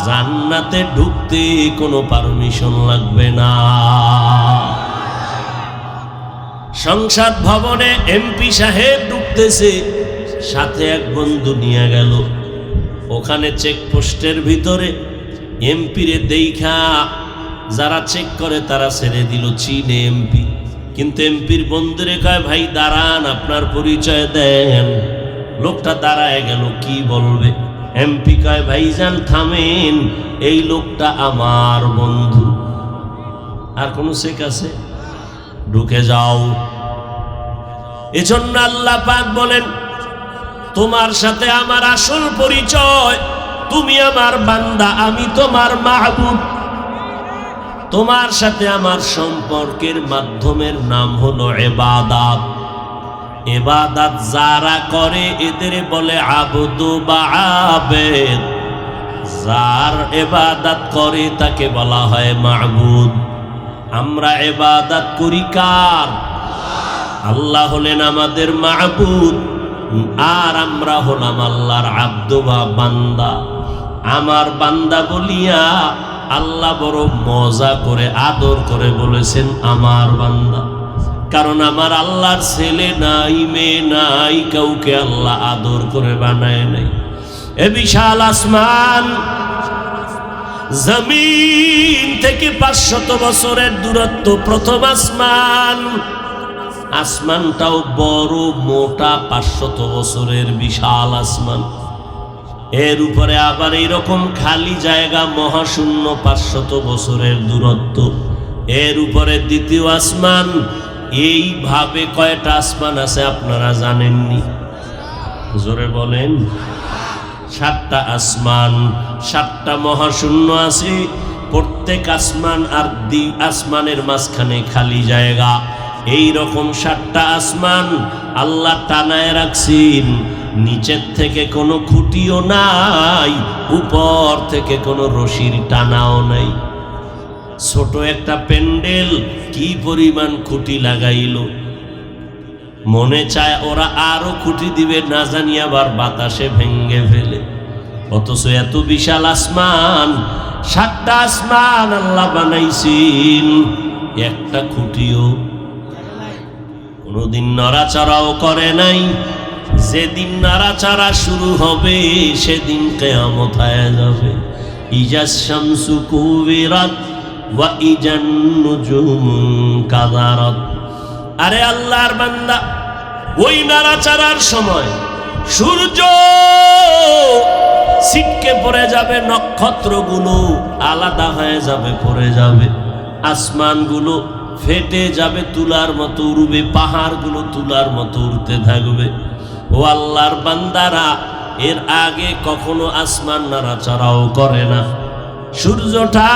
জান্নাতে ঢুকতে কোনো পারমিশন লাগবে না। সংসদ ভবনে এমপি সাহেব ঢুকতেছে, সাথে এক বন্ধু নিয়ে গেল। ওখানে চেকপোস্টের ভিতরে এমপিরে দেখা যারা চেক করে তারা ছেড়ে দিল, চিনে এমপি। কিন্তু এমপির বন্ধুরে কয় ভাই দাঁড়ান, আপনার পরিচয় দেন। লোকটা দাঁড়ায় গেল, কি বলবে? এমপি কয় ভাইজান থামেন, এই লোকটা আমার বন্ধু। আর কোনো চেক আছে? ঢুকে যাও। এজন্য আল্লাহ পাক বলেন তোমার সাথে আমার আসল পরিচয়, তুমি আমার বান্দা, আমি তোমার মাহবুব। তোমার সাথে আমার সম্পর্কের মাধ্যমের নাম হলো ইবাদত। ইবাদত যারা করে এদের বলে আবদু বা আবেদ, যার ইবাদত করে তাকে বলা হয় মাহবুব। আমরা ইবাদত করি কার? আল্লাহ হলেন আমাদের মাহবুব, আর আমরা হলাম আল্লাহর আব্দ বা বান্দা। আমার বান্দা বলিয়া আল্লাহ বড় মজা করে আদর করে বলেছেন আমার বান্দা। কারণ আমার আল্লাহর ছেলে নাই, মেয়ে নাই, কাউকে আল্লাহ আদর করে বানায় নাই। এ বিশাল আসমান, জমিন থেকে 500 বছরের দূরত্ব প্রথম আসমান। আসমানটাও বড় মোটা, 500 বছরের বিশাল আসমান। এর উপরে আবার এইরকম খালি জায়গা মহাশূন্য, 500 বছরের দূরত্ব। এর উপরে দ্বিতীয় আসমান। এইভাবে কয়টা আসমান আছে আপনারা জানেননি? জোরে বলেন। 7টা আসমান, 7টা মহাশূন্য আছে। প্রত্যেক আসমান আর আসমানের মাঝখানে খালি জায়গা। এই রকম 7টা আসমান আল্লাহ টানায় রাখছেন। নিচের থেকে কোনো খুঁটিও নাই, উপর থেকে কোনো রশির টানাও নাই। ছোট একটা প্যান্ডেল কি পরিমাণ খুঁটি লাগাইল, মনে চায় ওরা আরো খুঁটি দিবে, না জানি আবার বাতাসে ভেঙ্গে ফেলে। অথচ এত বিশাল আসমান, 7টা আসমান আল্লাহ বানাইছেন, একটা খুঁটিও কোনদিন নড়াচড়াও করে নাই। যেদিন নাড়াচাড়া শুরু হবে সেদিন কিয়ামত হয়ে যাবে। ইজাস শামসু কুবিরাত ওয়া ইজান নুজুমু কাদারাত। আরে আল্লাহর বান্দা, ওই নাড়াচাড়ার সময় সূর্য ছিটকে পড়ে যাবে, নক্ষত্রগুলো আলাদা হয়ে যাবে, পড়ে যাবে, আসমানগুলো ফেটে যাবে, তুলার মতো উড়বে, পাহাড়গুলো তুলার মতো উড়তে থাকবে। ও আল্লাহর বান্দারা, এর আগে কখনো আসমান নাড়াচাড়াও করে না। সূর্যটা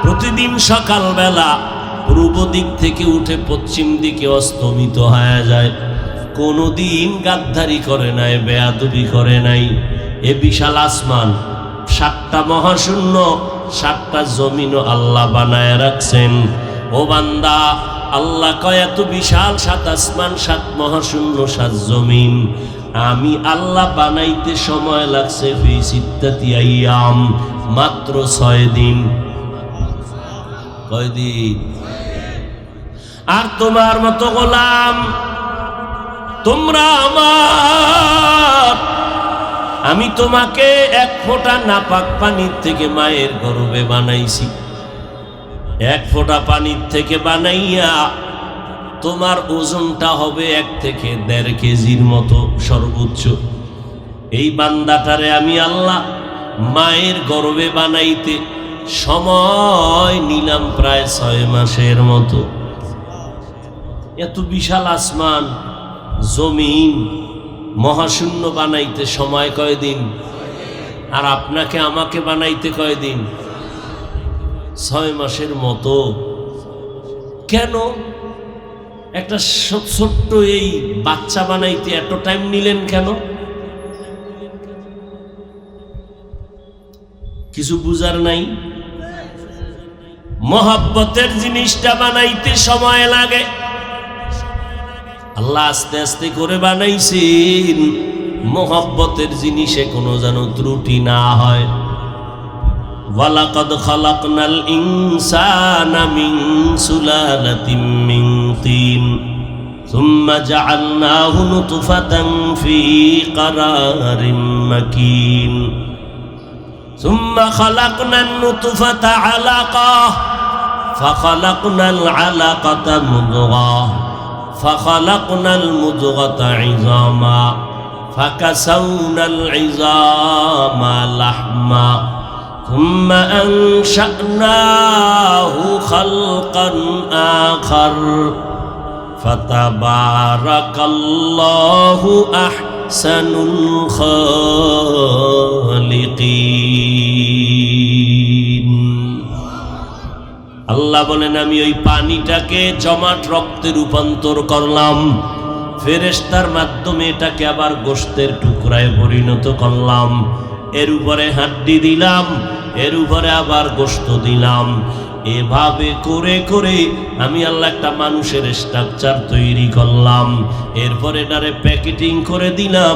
প্রতিদিন সকালবেলা পূর্ব দিক থেকে উঠে পশ্চিম দিকে অস্তমিত হয়ে যায়। কোনোদিন গাদ্দারি করে নাই, বেয়াদবি করে নাই। এ বিশাল আসমান, 7টা মহাশূন্য, 7টা জমিনও আল্লাহ বানায় রাখছেন। ও বান্দা, আল্লাহ কয় এত বিশাল 7 আসমান, 7 মহাশূন্য, 7 জমিন আমি আল্লাহ বানাইতে সময় লাগছে ফি সিত্তাতি আইয়াম, মাত্র 6 দিন। কয় দিন? আর তোমার মতো গোলাম, তোমরা আমার, আমি তোমাকে 1 ফোঁটা নাপাক পানির থেকে মায়ের গর্ভে বানাইছি। 1 ফোঁটা পানির থেকে বানাইয়া তোমার ওজনটা হবে 1 থেকে 1.5 কেজির মতো সর্বোচ্চ। এই বান্দাটারে আমি আল্লাহ মায়ের গর্ভে বানাইতে সময় নিলাম প্রায় 6 মাসের মতো। এত বিশাল আসমান, জমিন, মহাশূন্য বানাইতে সময় কয়দিন? আর আপনাকে আমাকে বানাইতে কয়দিন? 6 মাসের মতো। কেন? একটা ছোট্ট এই বাচ্চা বানাইতে এত টাইম নিলেন কেন? কিছু বুঝার নাই? মহব্বতের জিনিসটা বানাইতে সময় লাগে। আল্লাহ আস্তে আস্তে করে বানাইছেন, মহব্বতের জিনিসে কোনো যেন ত্রুটি না হয়। ওয়ালাকাদ খালাকনাল ইনসানা মিন সুলালাতিন মিন তিন সুম্মা জাআলনাহু নুতফাতান ফি ক্বারারিন মাকিন সুম্মা খালাকনান নুতফাতা আলাকাহ ফাখালাকনাল আলাকাতা মুদগাহ ফাখালাকনাল মুদগাতা ইযামা ফাকাসাউনাল ইযামা লাহমা ثم أنشأناه خلقا آخر فتبارك الله أحسن الخالقين। আল্লাহ বলেন, আমি ওই পানিটাকে জমাট রক্তে রূপান্তর করলাম, ফেরেশতার মাধ্যমে এটাকে আবার গোশতের টুকরায় পরিণত করলাম, এর উপরে হাড্ডি দিলাম, এর উপরে আবার গোশত দিলাম। এভাবে করে করে আমি আল্লাহ একটা মানুষের স্ট্রাকচার তৈরি করলাম। এরপরে এটারে প্যাকেটিং করে দিলাম,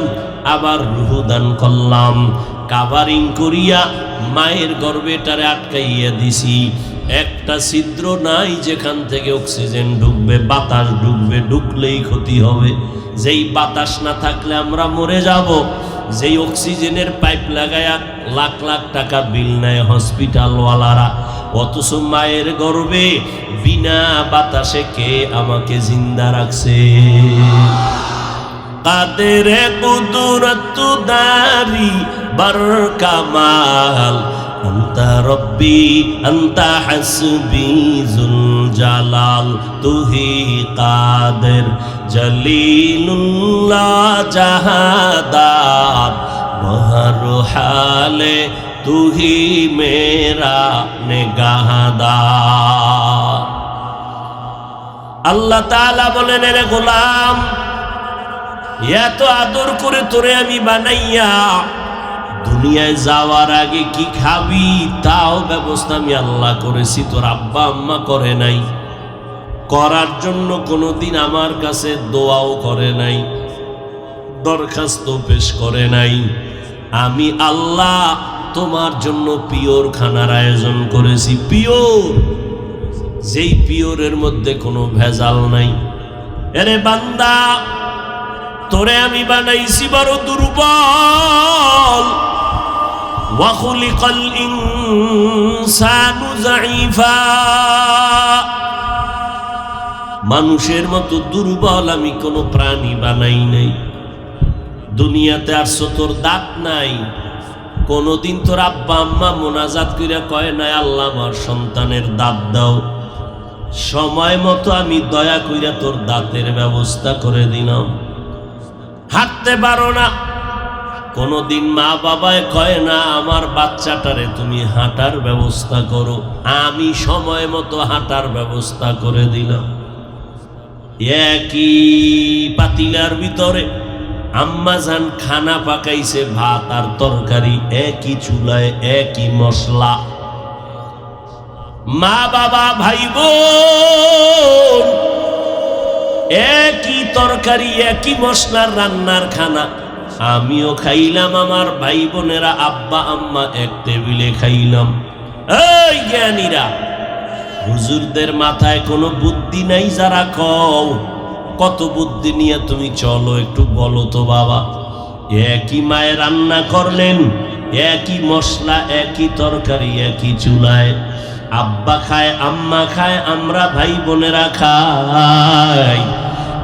আবার রূহ দান করলাম, কাভারিং করিয়া মায়ের গর্ভে এটারে আটকাইয়া দিছি। একটা ছিদ্র নাই যেখান থেকে অক্সিজেন ঢুকবে, বাতাস ঢুকবে, ঢুকলেই ক্ষতি হবে। যেই বাতাস না থাকলে আমরা মরে যাব। যেই অক্সিজেনের পাইপ লাগায়া লাখ লাখ টাকা বিল নেয় হসপিটালওয়ালারা, অথচ মায়ের গর্ভে বিনা বাতাসে কে আমাকে জিন্দা রাখছে? কাদের কুদরত দারি বার কামাল আন্তা রব্বি আন্তা হাসবি জুল জালাল তুহি কাদের জলিলুল্লাহ জাহাদার বহর হালে তুহি মেরা নেগাহদার। আল্লাহ তাআলা বলেন, রে গোলাম, এত আদর করে তোরে আমি বানাইয়া দুনিয়ায় যাওয়ার আগে কি খাবি তাও ব্যবস্থা আমি আল্লাহ করেছি, তোর আব্বা আম্মা করে নাই। করার জন্য কোনোদিন আমার কাছে দোয়াও করে নাই, দরখাস্ত পেশ করে নাই। আমি আল্লাহ তোমার জন্য পিওর খানার আয়োজন করেছি, পিওর, যেই পিওরের মধ্যে কোনো ভেজাল নাই। এরে বান্দা, তোরে আমি বানাইছি বড় দুর্বল। ওয়া খুলিকাল ইনসানু যায়ীফা, মানুষের মতো দুর্বল আমি কোনো প্রাণী বানাই নাই। দুনিয়াতে আসছো, তোর দাঁত নাই, কোনদিন তোর আব্বা আম্মা মোনাজাত কইরা কয় নাই আল্লাহ আমার সন্তানের দাঁত দাও? সময় মতো আমি দয়া কইরা তোর দাঁতের ব্যবস্থা করে দিলাম। হাঁটতে পারো না, কোনদিন মা বাবায় কয় না আমার বাচ্চাটারে তুমি হাঁটার ব্যবস্থা করো, আমি সময় মতো হাঁটার ব্যবস্থা করে দিলাম। একই পাতিলার ভিতরে আম্মাজান খানা পাকাইছে, ভাত আর তরকারি, একই চুলায় একই মশলা। মা বাবা ভাই বোন একই তরকারি একই মশলার রান্নার খানা, আমিও খাইলাম, আমার ভাই বোনেরা আব্বা আম্মা এক টেবিলে খাইলাম। এই জ্ঞানীরা, হুজুরদের মাথায় কোনো বুদ্ধি নাই? যারা কও কত বুদ্ধি নিয়ে তুমি চলো, একটু বলো তো বাবা। একই মায়ে রান্না করলেন, একই মশলা একই তরকারি একই চুলায়, আব্বা খায় আম্মা খায়, আমরা ভাই বোনেরা খাই।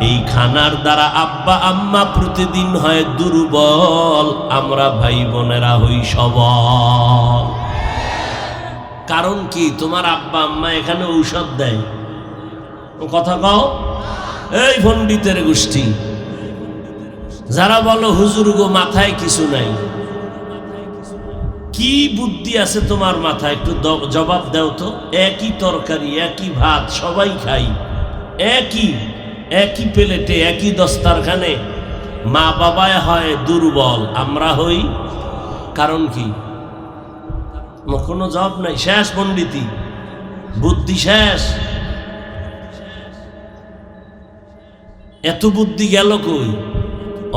এই খানার দ্বারা আব্বা আম্মা প্রতিদিন হয় দুর্বল, আমরা ভাই বোনেরা হই সবল। কারণ কি? তোমার আব্বা আম্মা এখানে ঔষধ দেয়, কথা কও। এই পণ্ডিতের গোষ্ঠী যারা বলো হুজুর গো মাথায় কিছু নাই, কি বুদ্ধি আছে তোমার মাথায়? একটু জবাব দাও তো। একই তরকারি একই ভাত সবাই খাই, একই প্লেটে একই দস্তারখানে, মা বাবায় হয় দুর্বল, আমরা হই। কারণ কি? কোনো জবাব নাই, শেষ পণ্ডিতি, বুদ্ধি শেষ। এত বুদ্ধি গেল কই?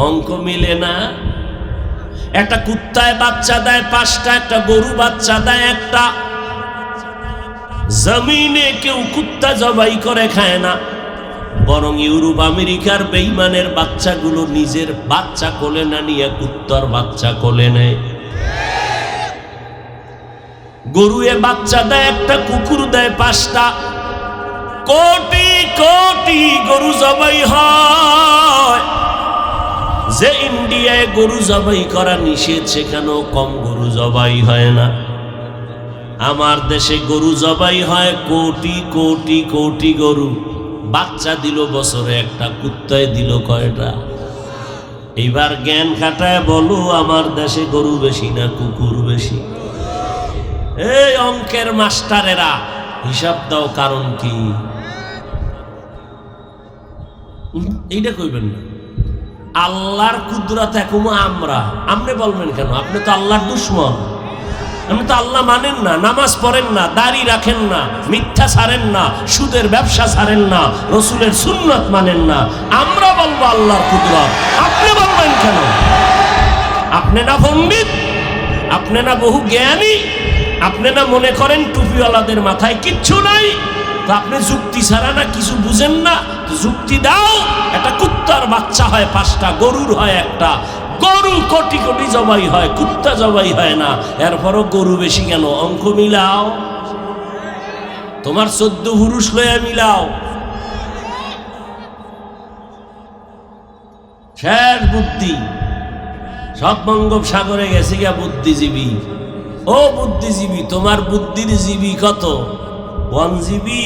অঙ্ক মিলে না। একটা কুত্তায় বাচ্চা দেয় 5টা, একটা গরু বাচ্চা দেয় 1টা। জমিনে কেউ কুত্তা জবাই করে খায় না, বরং ইউরোপ আমেরিকার বেঈমানের বাচ্চাগুলো নিজের বাচ্চা কোলে না নিয়ে কুত্তার বাচ্চা কোলে নেয়। গরুয়ে বাচ্চা দেয় 1টা, কুকুর দেয় 5টা। কোটি কোটি গরু জবাই হয়। যে ইন্ডিয়ায় গরু জবাই করা নিষেধ, সেখানেও কম গরু জবাই হয় না। আমার দেশে গরু জবাই হয় কোটি কোটি কোটি গরু। বাচ্চা দিল বছরে 1টা, কুত্তায় দিল কয়টা? এইবার জ্ঞান খাটায় বলো, আমার দেশে গরু বেশি না কুকুর বেশি? এই অঙ্কের মাস্টারেরা হিসাব দাও, কারণ কি? এইটা কইবেন না। আল্লাহর কুদরত একুমা আমরা, আপনি বলবেন কেন? আপনি তো আল্লাহর দুশ্মন, আপনি তো আল্লাহ মানেন না, নামাজ পড়েন না, দাড়ি রাখেন না, মিথ্যা ছাড়েন না, সুদের ব্যবসা ছাড়েন না, রসুলের সুন্নাত মানেন না। আমরা বলবো আল্লাহর কুদরত, আপনি বলবেন কেন? আপনি না পণ্ডিত, আপনি না বহু জ্ঞানী, আপনি না মনে করেন টুপিওয়ালাদের মাথায় কিচ্ছু নাই? তো আপনি যুক্তি ছাড়া না কিছু বুঝেন না? যুক্তি দাও। একটা কুত্তার বাচ্চা হয় 5টা, গরুর হয় 1টা। গরু কোটি কোটি জবাই হয়, কুত্তা জবাই হয় না। এরপরও গরু বেশি কেন? অঙ্ক মিলাও, তোমার 14 পুরুষ লয়া মিলাও। শেষ বুদ্ধি, সব বঙ্গোপসাগরে গেছে গিয়া বুদ্ধিজীবী। ও বুদ্ধিজীবী, তোমার বুদ্ধির জীবী কত? 1 জিবি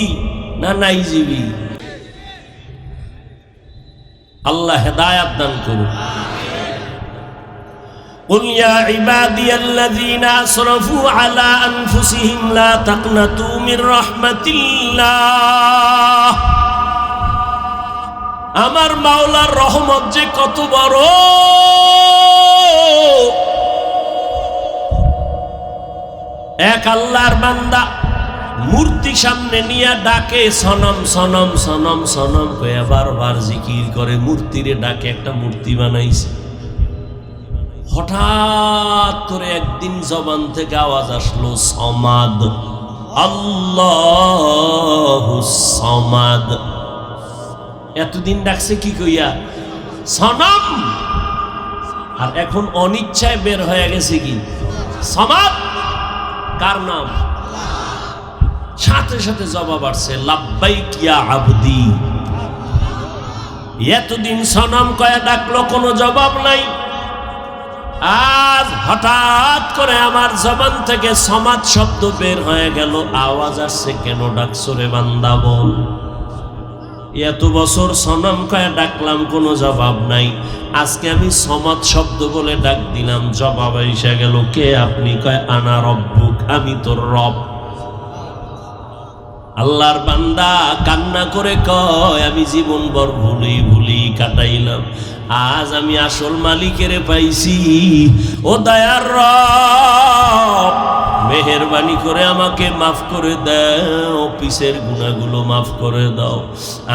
না 9 জিবি? আল্লাহ হেদায়াত দান করুন। قل يا عبادي الذين أسرفوا على أنفسهم لا تقنطوا من رحمة الله। আমার মাওলার রহমত যে কত বড়! এক আল্লাহর বান্দা মূর্তি সামনে নিয়ে ডাকে সনম সনম সনম সনম কয়ে বারবার জিকির করে, মূর্তিরে ডাকে। একটা মূর্তি বানাইছে, হঠাৎ করে একদিন জবান থেকে আওয়াজ আসলো সমাদ, আল্লাহু সমাদ। এতদিন ডাকছে কি কইয়া? সনম। আর এখন অনিচ্ছায় বের হয়ে গেছে কি সমাদ। কার নাম? সাথে সাথে জবাব আসছে লাব্বাইক ইয়া আবদি। এতদিন সনম কয়ে ডাকলো, কোনো জবাব নাই। আজ হঠাৎ করে আমার জবান থেকে সমাদ শব্দ বের হয়ে গেল, আওয়াজ আসছে কেন ডাকছো রে বান্দা বল। এত বছর সনম কয়ে ডাকলাম, কোনো জবাব নাই। আজকে আমি সমাদ শব্দ বলে ডাক দিলাম, জবাব এসে গেল। কে আপনি? কয় আনা রব্বুক, আমি তোর রব। আল্লাহর বান্দা কান্না করে কয় আমি জীবন ভর ভুলি কাটাইলাম, আজ আমি আসল মালিকেরে পাইছি। ও দয়ার রব, মেহেরবানি করে আমাকে মাফ করে দাও, পিছের গুনাহগুলো মাফ করে দাও।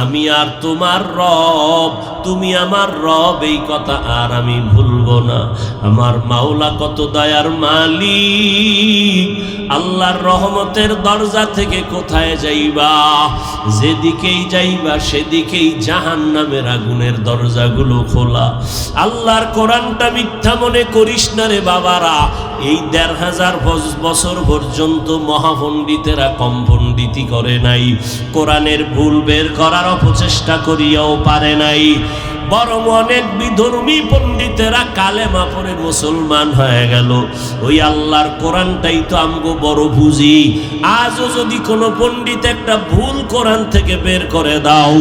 আমি আর তোমার রব, তুমি আমার রব, এই কথা আর আমি ভুলবো না। আমার মাওলা কত দয়ার মালিক। আল্লাহর রহমতের দরজা থেকে কোথায় যাইবা? যেদিকেই যাইবা সেদিকেই জাহান্নামের আগুনের দরজাগুলো খোলা। আল্লাহর কোরআনটা মিথ্যা মনে করিস না রে বাবারা। এই ১৫০০ বছর পর্যন্ত মহাপণ্ডিতেরা কম পণ্ডিতি করে নাই, কোরআনের ভুল বের করার অপচেষ্টা করিয়াও পারে নাই। বরং অনেক বিধর্মী পণ্ডিতেরা কালেমা পড়ে মুসলমান হয়ে গেল। ওই আল্লাহর কোরআনটাই তো আমগো বড় বুঝি। আজও যদি কোনো পণ্ডিত একটা ভুল কোরআন থেকে বের করে দাও,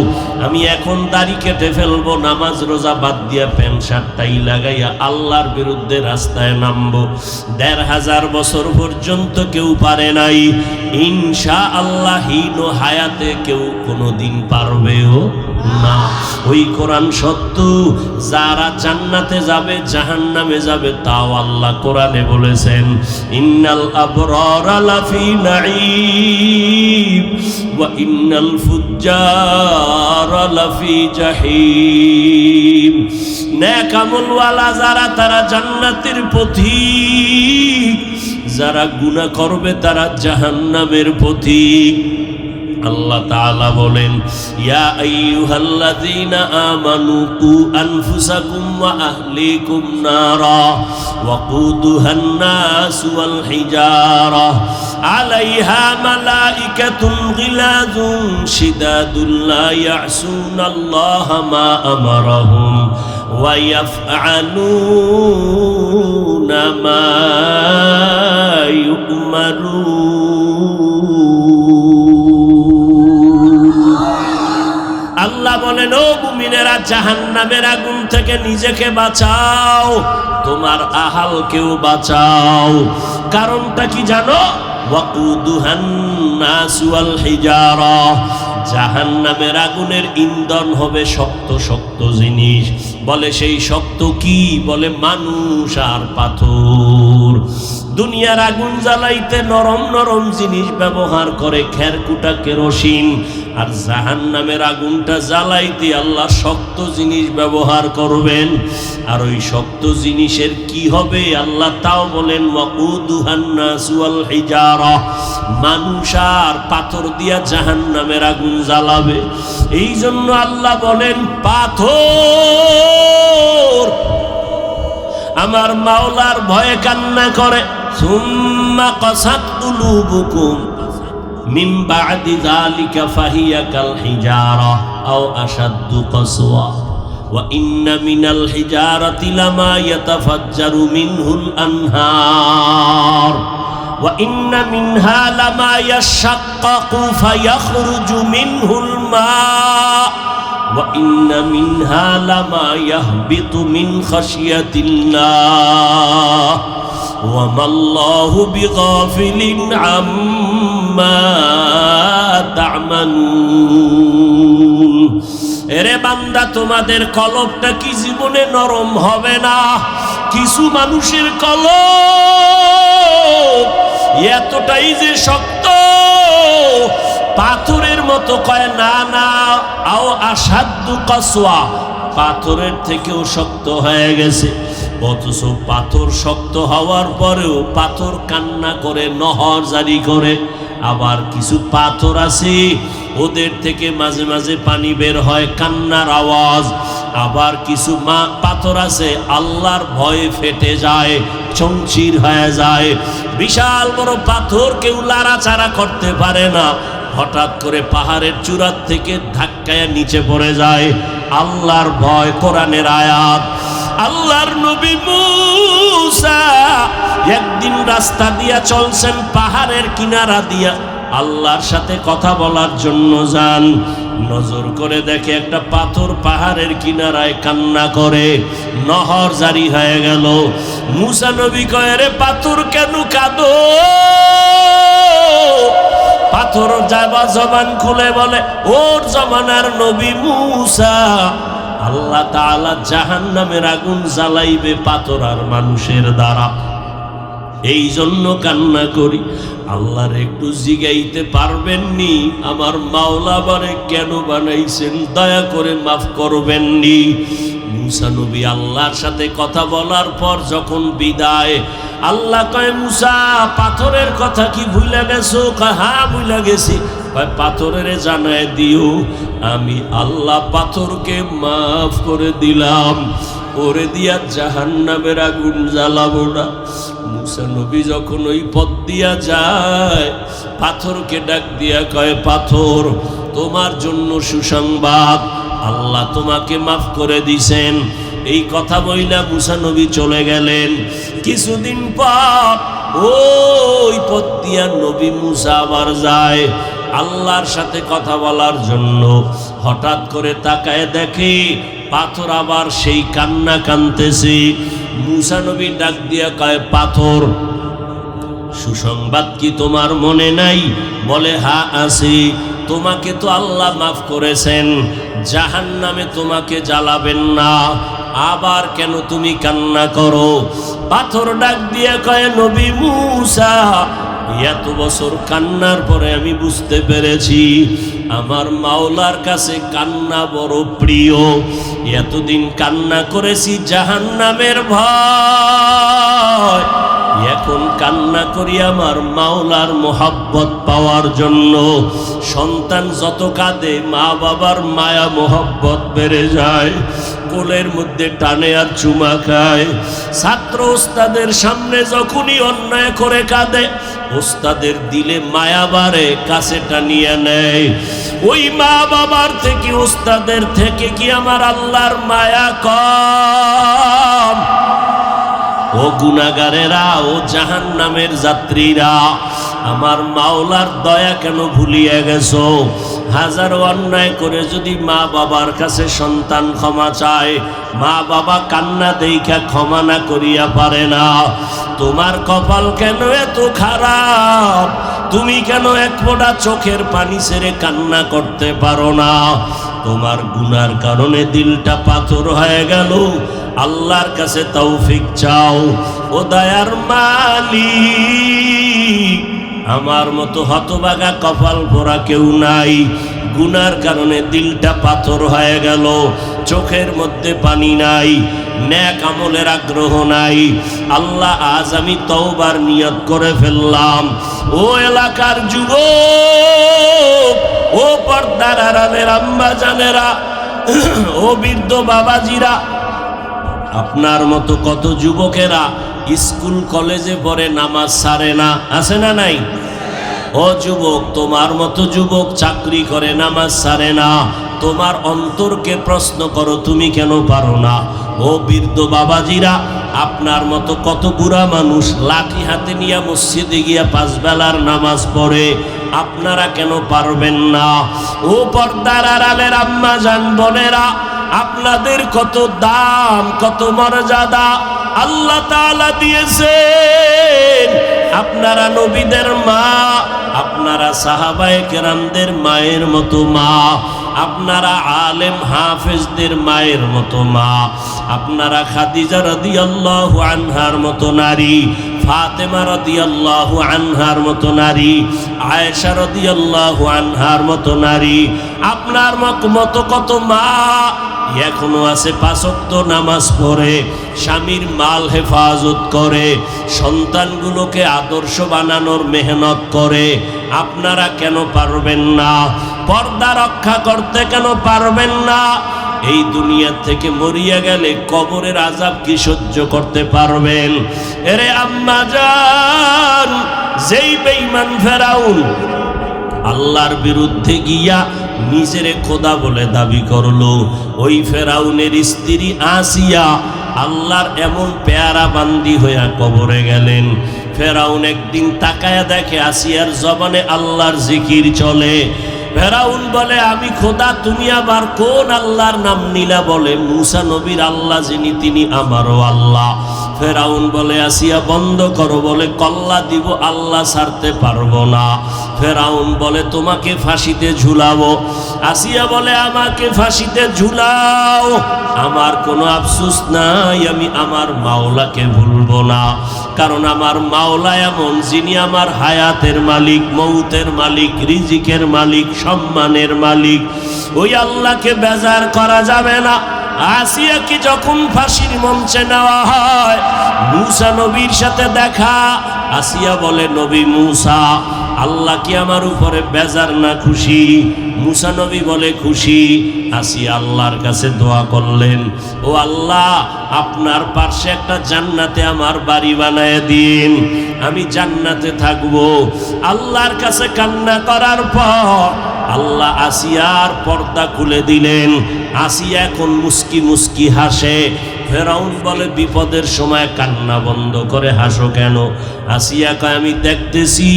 আমি এখন দাড়ি কেটে ফেলবো, নামাজ রোজা বাদ দিয়া প্যান্ট শার্টটাই লাগাইয়া আল্লাহর বিরুদ্ধে রাস্তায় নামবো। ১৫০০ বছর পর্যন্ত কেউ পারে নাই। ইনশাআল্লাহ হীন হায়াতে কেউ কোনোদিন পারবেও না। ওই কোরআন সত্য, যারা জান্নাতে যাবে জাহান্নামে যাবে তাও আল্লাহ কোরআনে বলেছেন ইন্নাল আবরারা লাফি নাঈম ওয়া ইন্নাল ফুজ্জারা লাফি জাহিম। নেক আমলওয়ালা যারা তারা জান্নাতের পথিক, যারা গুনাহ করবে তারা জাহান্নামের পথিক। আল্লাহ তাআলা বলেন ইয়া আইয়ুহাল্লাযীনা আমানু কু আনফুসাকুম ওয়া আহলিকুম নারা ওয়াকুদুহান নাস ওয়াল হিজারা আলাইহা মালাইকাতুন গিলাযুন শিদাদুন লা ইয়াসুনাল্লাহা মা আমারাহুম ওয়া ইয়াফআলুনা মা ইউমারুন। আল্লাহ বলেন ও মুমিনেরা, জাহান্নামের আগুন থেকে নিজেকে বাঁচাও, তোমার আহালকেও বাঁচাও। কারণটা কি জানো? ওয়াকুদুহান নাস ওয়াল হিজারা, জাহান্নামের আগুনের ইন্ধন হবে শক্ত শক্ত জিনিস। বলে সেই শক্ত কি? বলে মানুষ আর পাথর। দুনিয়ার আগুন জ্বালাইতে নরম নরম জিনিস ব্যবহার করে, খেরকুটা কেরোসিন। আর জাহান্নামের আগুনটা জ্বালাইতে আল্লাহ শক্ত জিনিস ব্যবহার করবেন। আর ওই শক্ত জিনিসের কি হবে আল্লাহ তাও বলেন ওয়াকুদুহান নাস ওয়াল হিজারা, মানুষ আর পাথর দিয়া জাহান্নামের আগুন জ্বালাবে। এই জন্য আল্লাহ বলেন পাথর আমার মাওলার ভয়ে কান্না করে। সুম্মা কাসাত কুলুবুকুম মিন বা'দি যালিকা ফাহিয়া কাল হিজারা আও আশাদ্দু কাসওয়া ওয়া ইন্না মিনাল হিজারাতি লামা ইয়াতাফাজ্জারু মিনহুল আনহার ওয়া ইন্না মিনহা লামা ইয়াশাক্কাকু ফায়াখরুজু মিনহুল মা ওয়া ইন্না মিনহা লামা ইয়াহবিতু মিন খাশিয়াতিল্লাহ ওয়া মাল্লাহু বিগাফিলিন আম্মা তা'মালুন। এরে বান্দা, তোমাদের কলবটা কি জীবনে নরম হবে না? কিছু মানুষের কলব এতটাই যে শক্ত, পাথরের মতো। কয় না না, আও আসাদ্দু কাসওয়া, পাথরের থেকেও শক্ত হয়ে গেছে। অথচ পাথর শক্ত হওয়ার পরেও পাথর কান্না করে, নহর জারি করে। আবার কিছু পাথর আছে ওদের থেকে মাঝে মাঝে পানি বের হয়, কান্নার আওয়াজ। আবার কিছু পাথর আছে আল্লাহর ভয়ে ফেটে যায়, চঞ্চির হয়ে যায়। বিশাল বড় পাথর কেউ লাড়াচাড়া করতে পারে না, হঠাৎ করে পাহাড়ের চূড়ার থেকে ধাক্কায় নিচে পড়ে যায়। আল্লাহর ভয়, কোরআনের আয়াত। আল্লাহর নবী মুসা একদিন রাস্তা দিয়া চলছেন, পাহাড়ের কিনারা দিয়া আল্লাহর সাথে কথা বলার জন্য যান। নজর করে দেখে একটা পাথর পাহাড়ের কিনারায় কান্না করে, নহর জারি হয়ে গেল। মুসা নবী কয়, রে পাথর কেন কাঁদো? পাথর যাবা জবান খুলে বলে, ওর জমানার নবী মুসা আল্লাহ তাআলা জাহান্নামের আগুন জ্বালাইবে পাথর আর মানুষের দ্বারা, এই জন্য কান্না করি। আল্লাহর একটু জিগাইতে পারবেননি আমার মাওলা বারে কেন বানাইছেন, দয়া করে মাফ করবেননি? মুসা নবী আল্লাহর সাথে কথা বলার পর যখন বিদায়, আল্লাহ কয়, মুসা পাথরের কথা কি ভুলে গেছো? হ্যাঁ ভুলে গেছি। কয়, পাথরের জানায় দিও আমি আল্লাহ পাথরকে মাফ করে দিলাম, ওরে দিয়া জাহান্নামের আগুন জ্বালাবো না। মুসা নবী যখন ওই পথ দিয়া যায়, পাথরকে ডাক দিয়া কয়, পাথর তোমার জন্য সুসংবাদ, আল্লাহ তোমাকে মাফ করে দিছেন। এই কথা বইলা মুসা নবী চলে গেলেন। কিছুদিন পর ওই পথ দিয়া নবী মুসা আবার যায় আল্লাহর সাথে কথা বলার জন্য। হঠাৎ করে তাকায় দেখে পাথর আবার সেই কান্না কানতেছে। মুসা নবী ডাক দিয়া কয়, পাথর সুসংবাদ কি তোমার মনে নাই? বলে, হ্যাঁ আছে। তোমাকে তো আল্লাহ মাফ করেছেন, জাহান্নামে তোমাকে জ্বালাবেন না, আবার কেন তুমি কান্না করো? পাথর ডাক দিয়া কয়, নবী মুসা এত বছর কান্নার পরে আমি বুঝতে পেরেছি আমার মাওলার কাছে কান্না বড় প্রিয়। এতদিন কান্না করেছি জাহান্নামের ভয়, এখন কান্না করি আমার মাওলার মোহাব্বত পাওয়ার জন্য। সন্তান যত কাঁদে মা বাবার মায়া মোহাব্বত বেড়ে যায়, কোলের মধ্যে টানে আর চুমা খায়। ছাত্র ওস্তাদের সামনে যখনই অন্যায় করে কাঁদে, ওস্তাদের দিলে মায়া বাড়ে, কাছে টানিয়ে নেয়। ওই মা বাবার থেকে ওস্তাদের থেকে কি আমার আল্লাহর মায়া কম? ও গুনাহগারেরা, ও জাহান্নামের যাত্রীরা, আমার মাওলার দয়া কেন ভুলিয়ে গেছো? হাজারো অন্যায় করে যদি মা বাবার কাছে সন্তান ক্ষমা চায়, মা বাবা কান্না দেইখা ক্ষমা না করিয়া পারে না। তোমার কপাল কেন এত খারাপ? তুমি কেন এক ফোঁটা চোখের পানি ছেড়ে কান্না করতে পারো না? তোমার গুনার কারণে দিলটা পাথর হয়ে গেল। আল্লাহর কাছে তৌফিক চাও। ও দয়ার মালিক, আমার মতো হতভাগা কপাল পোড়া কেউ নাই। গুনার কারণে দিলটা পাথর হয়ে গেল, চোখের মধ্যে পানি নাই, নেক আমলের আগ্রহ নাই। আল্লাহ, আজ আমি তওবার নিয়ত করে ফেললাম। ও এলাকার যুবক, ও পর্দার আড়ালের আম্মা জানেরা, ও বৃদ্ধ বাবাজিরা, আপনার মতো কত যুবকেরা স্কুল কলেজে পড়ে নামাজ ছাড়ে না, আছে না নাই? ও যুবক, তোমার মতো যুবক চাকরি করে নামাজ ছাড়ে না। তোমার অন্তরকে প্রশ্ন করো, তুমি কেন পারো না? ও বৃদ্ধ বাবাজিরা, আপনার মতো কত বুড়া মানুষ লাঠি হাতে নিয়ে মসজিদে গিয়া 5 বেলার নামাজ পড়ে, আপনারা কেন পারবেন না? ও পর্দার আড়ালের আম্মা জান বোনেরা, আপনাদের কত দাম, কত মর্যাদা আল্লাহ তাআলা দিয়েছেন। আপনারা নবীদের মা, আপনারা সাহাবায়ে কেরামদের মায়ের মতো মা, আপনারা আলেম হাফেজদের মায়ের মতো মা, আপনারা খাদিজা রাদিয়াল্লাহু আনহার মতো নারী, ফাতেমা রাদিয়াল্লাহু আনহার মতো নারী, আয়েশা রাদিয়াল্লাহু আনহার মতো নারী, আপনার মতো কত মা এখনো আছে 5 ওয়াক্ত নামাজ পড়ে, স্বামীর মাল হেফাজত করে, সন্তানগুলোকে আদর্শ বানানোর মেহনত করে। আপনারা কেন পারবেন না? পর্দা রক্ষা করতে কেন পারবেন না? এই দুনিয়া থেকে মরিয়া গেলে কবরের আযাব কি সহ্য করতে পারবেন? এরে আম্মা জান, যেই বেঈমান ফেরাউন আল্লাহর বিরুদ্ধে গিয়া নিজেরে খোদা বলে দাবি করলো, ওই ফেরাউনের স্ত্রী আসিয়া আল্লাহর এমন পেয়ারা বান্দি হইয়া কবরে গেলেন। ফেরাউন একদিন তাকায়া দেখে আসিয়ার জবানে আল্লাহর জিকির চলে। ফেরাউন বলে, আমি খোদা, তুমি আবার কোন আল্লাহর নাম নিলা? বলে, মূসা নবীর আল্লাহ যিনি, তিনি আমারও আল্লাহ। ফেরাউন বলে, আসিয়া বন্ধ করো। বলে, কল্লা দিব, আল্লাহ ছাড়তে পারবো না। ফেরাউন বলে, তোমাকে ফাঁসিতে ঝুলাবো। আসিয়া বলে, আমাকে ফাঁসিতে ঝুলাও, আমার কোনো আফসোস নাই, আমি আমার মাওলাকে ভুলবো না। কারণ আমার মাওলা এমন, যিনি আমার হায়াতের মালিক, মৌতের মালিক, রিজিকের মালিক, সম্মানের মালিক। ওই আল্লাহকে বেজার করা যাবে না। আসিয়াকে যখন ফাঁসির মঞ্চে নেওয়া হয়, মূসা নবীর সাথে দেখা। আসিয়া বলে, নবী মূসা, আল্লাহ কি আমার উপরে বেজার না খুশি? মূসা নবী বলে, খুশি। আসিয়া আল্লাহর কাছে দোয়া করলেন, ও আল্লাহ, আপনার পাশে একটা জান্নাতে আমার বাড়ি বানায় দিন, আমি জান্নাতে থাকবো। আল্লাহর কাছে কান্না করার পর আল্লাহ আসিয়ার পর্দা খুলে দিলেন। আসিয়া এখন মুস্কি মুস্কি হাসে। ফেরাউন বলে, বিপদের সময় কান্না বন্ধ করে হাসো কেন? আসিয়া কয়, আমি দেখতেছি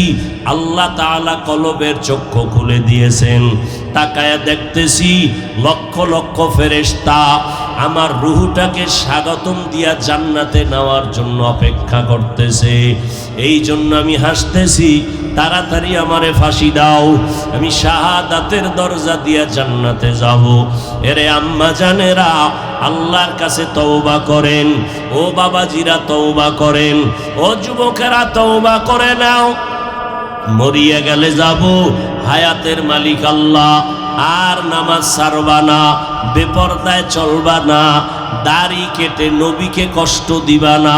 আল্লাহ তাআলা কলবের চক্ষু খুলে দিয়েছেন। তাকায়া দেখতেছি লক্ষ লক্ষ ফেরেশতা আমার রূহটাকে স্বাগতম দিয়া জান্নাতে নেওয়ার জন্য অপেক্ষা করতেছে। এই জন্য আমি হাসতেছি, তাড়াতাড়ি আমারে ফাঁসি দাও, আমি শাহাদাতের দরজা দিয়া জান্নাতে যাব। এরে আম্মা জানেরা, আল্লাহর কাছে তওবা করেন। ও বাবাজিরা তওবা করেন। ও যুবকেরা তওবা করে নাও। মরিয়া গেলে যাব, হায়াতের মালিক আল্লাহ। আর নামাজ ছাড়বা না, বেপরদায় চলবা না, দাড়ি কেটে নবীকে কষ্ট দিবা না,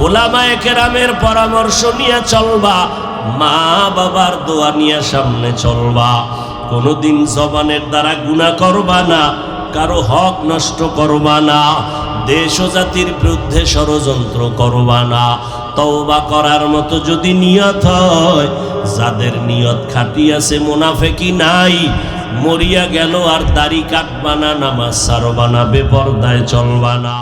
ওলামায়ে কেরামের পরামর্শ নিয়ে চলবা, মা বাবার দোয়া নিয়ে সামনে চলবা। কোনোদিন জবানের দ্বারা গুনাহ করবা না, কারো হক নষ্ট করবা না, দেশ ও জাতির বিরুদ্ধে ষড়যন্ত্র করবা না। তওবা করার মতো যদি নিয়ত হয়, যাদের নিয়ত খাঁটি আছে, মুনাফিকি নাই, মরিয়া গেল আর দাড়ি কাটবা না, নামাজ ছাড়বা না, বেপরদায় চলবা না।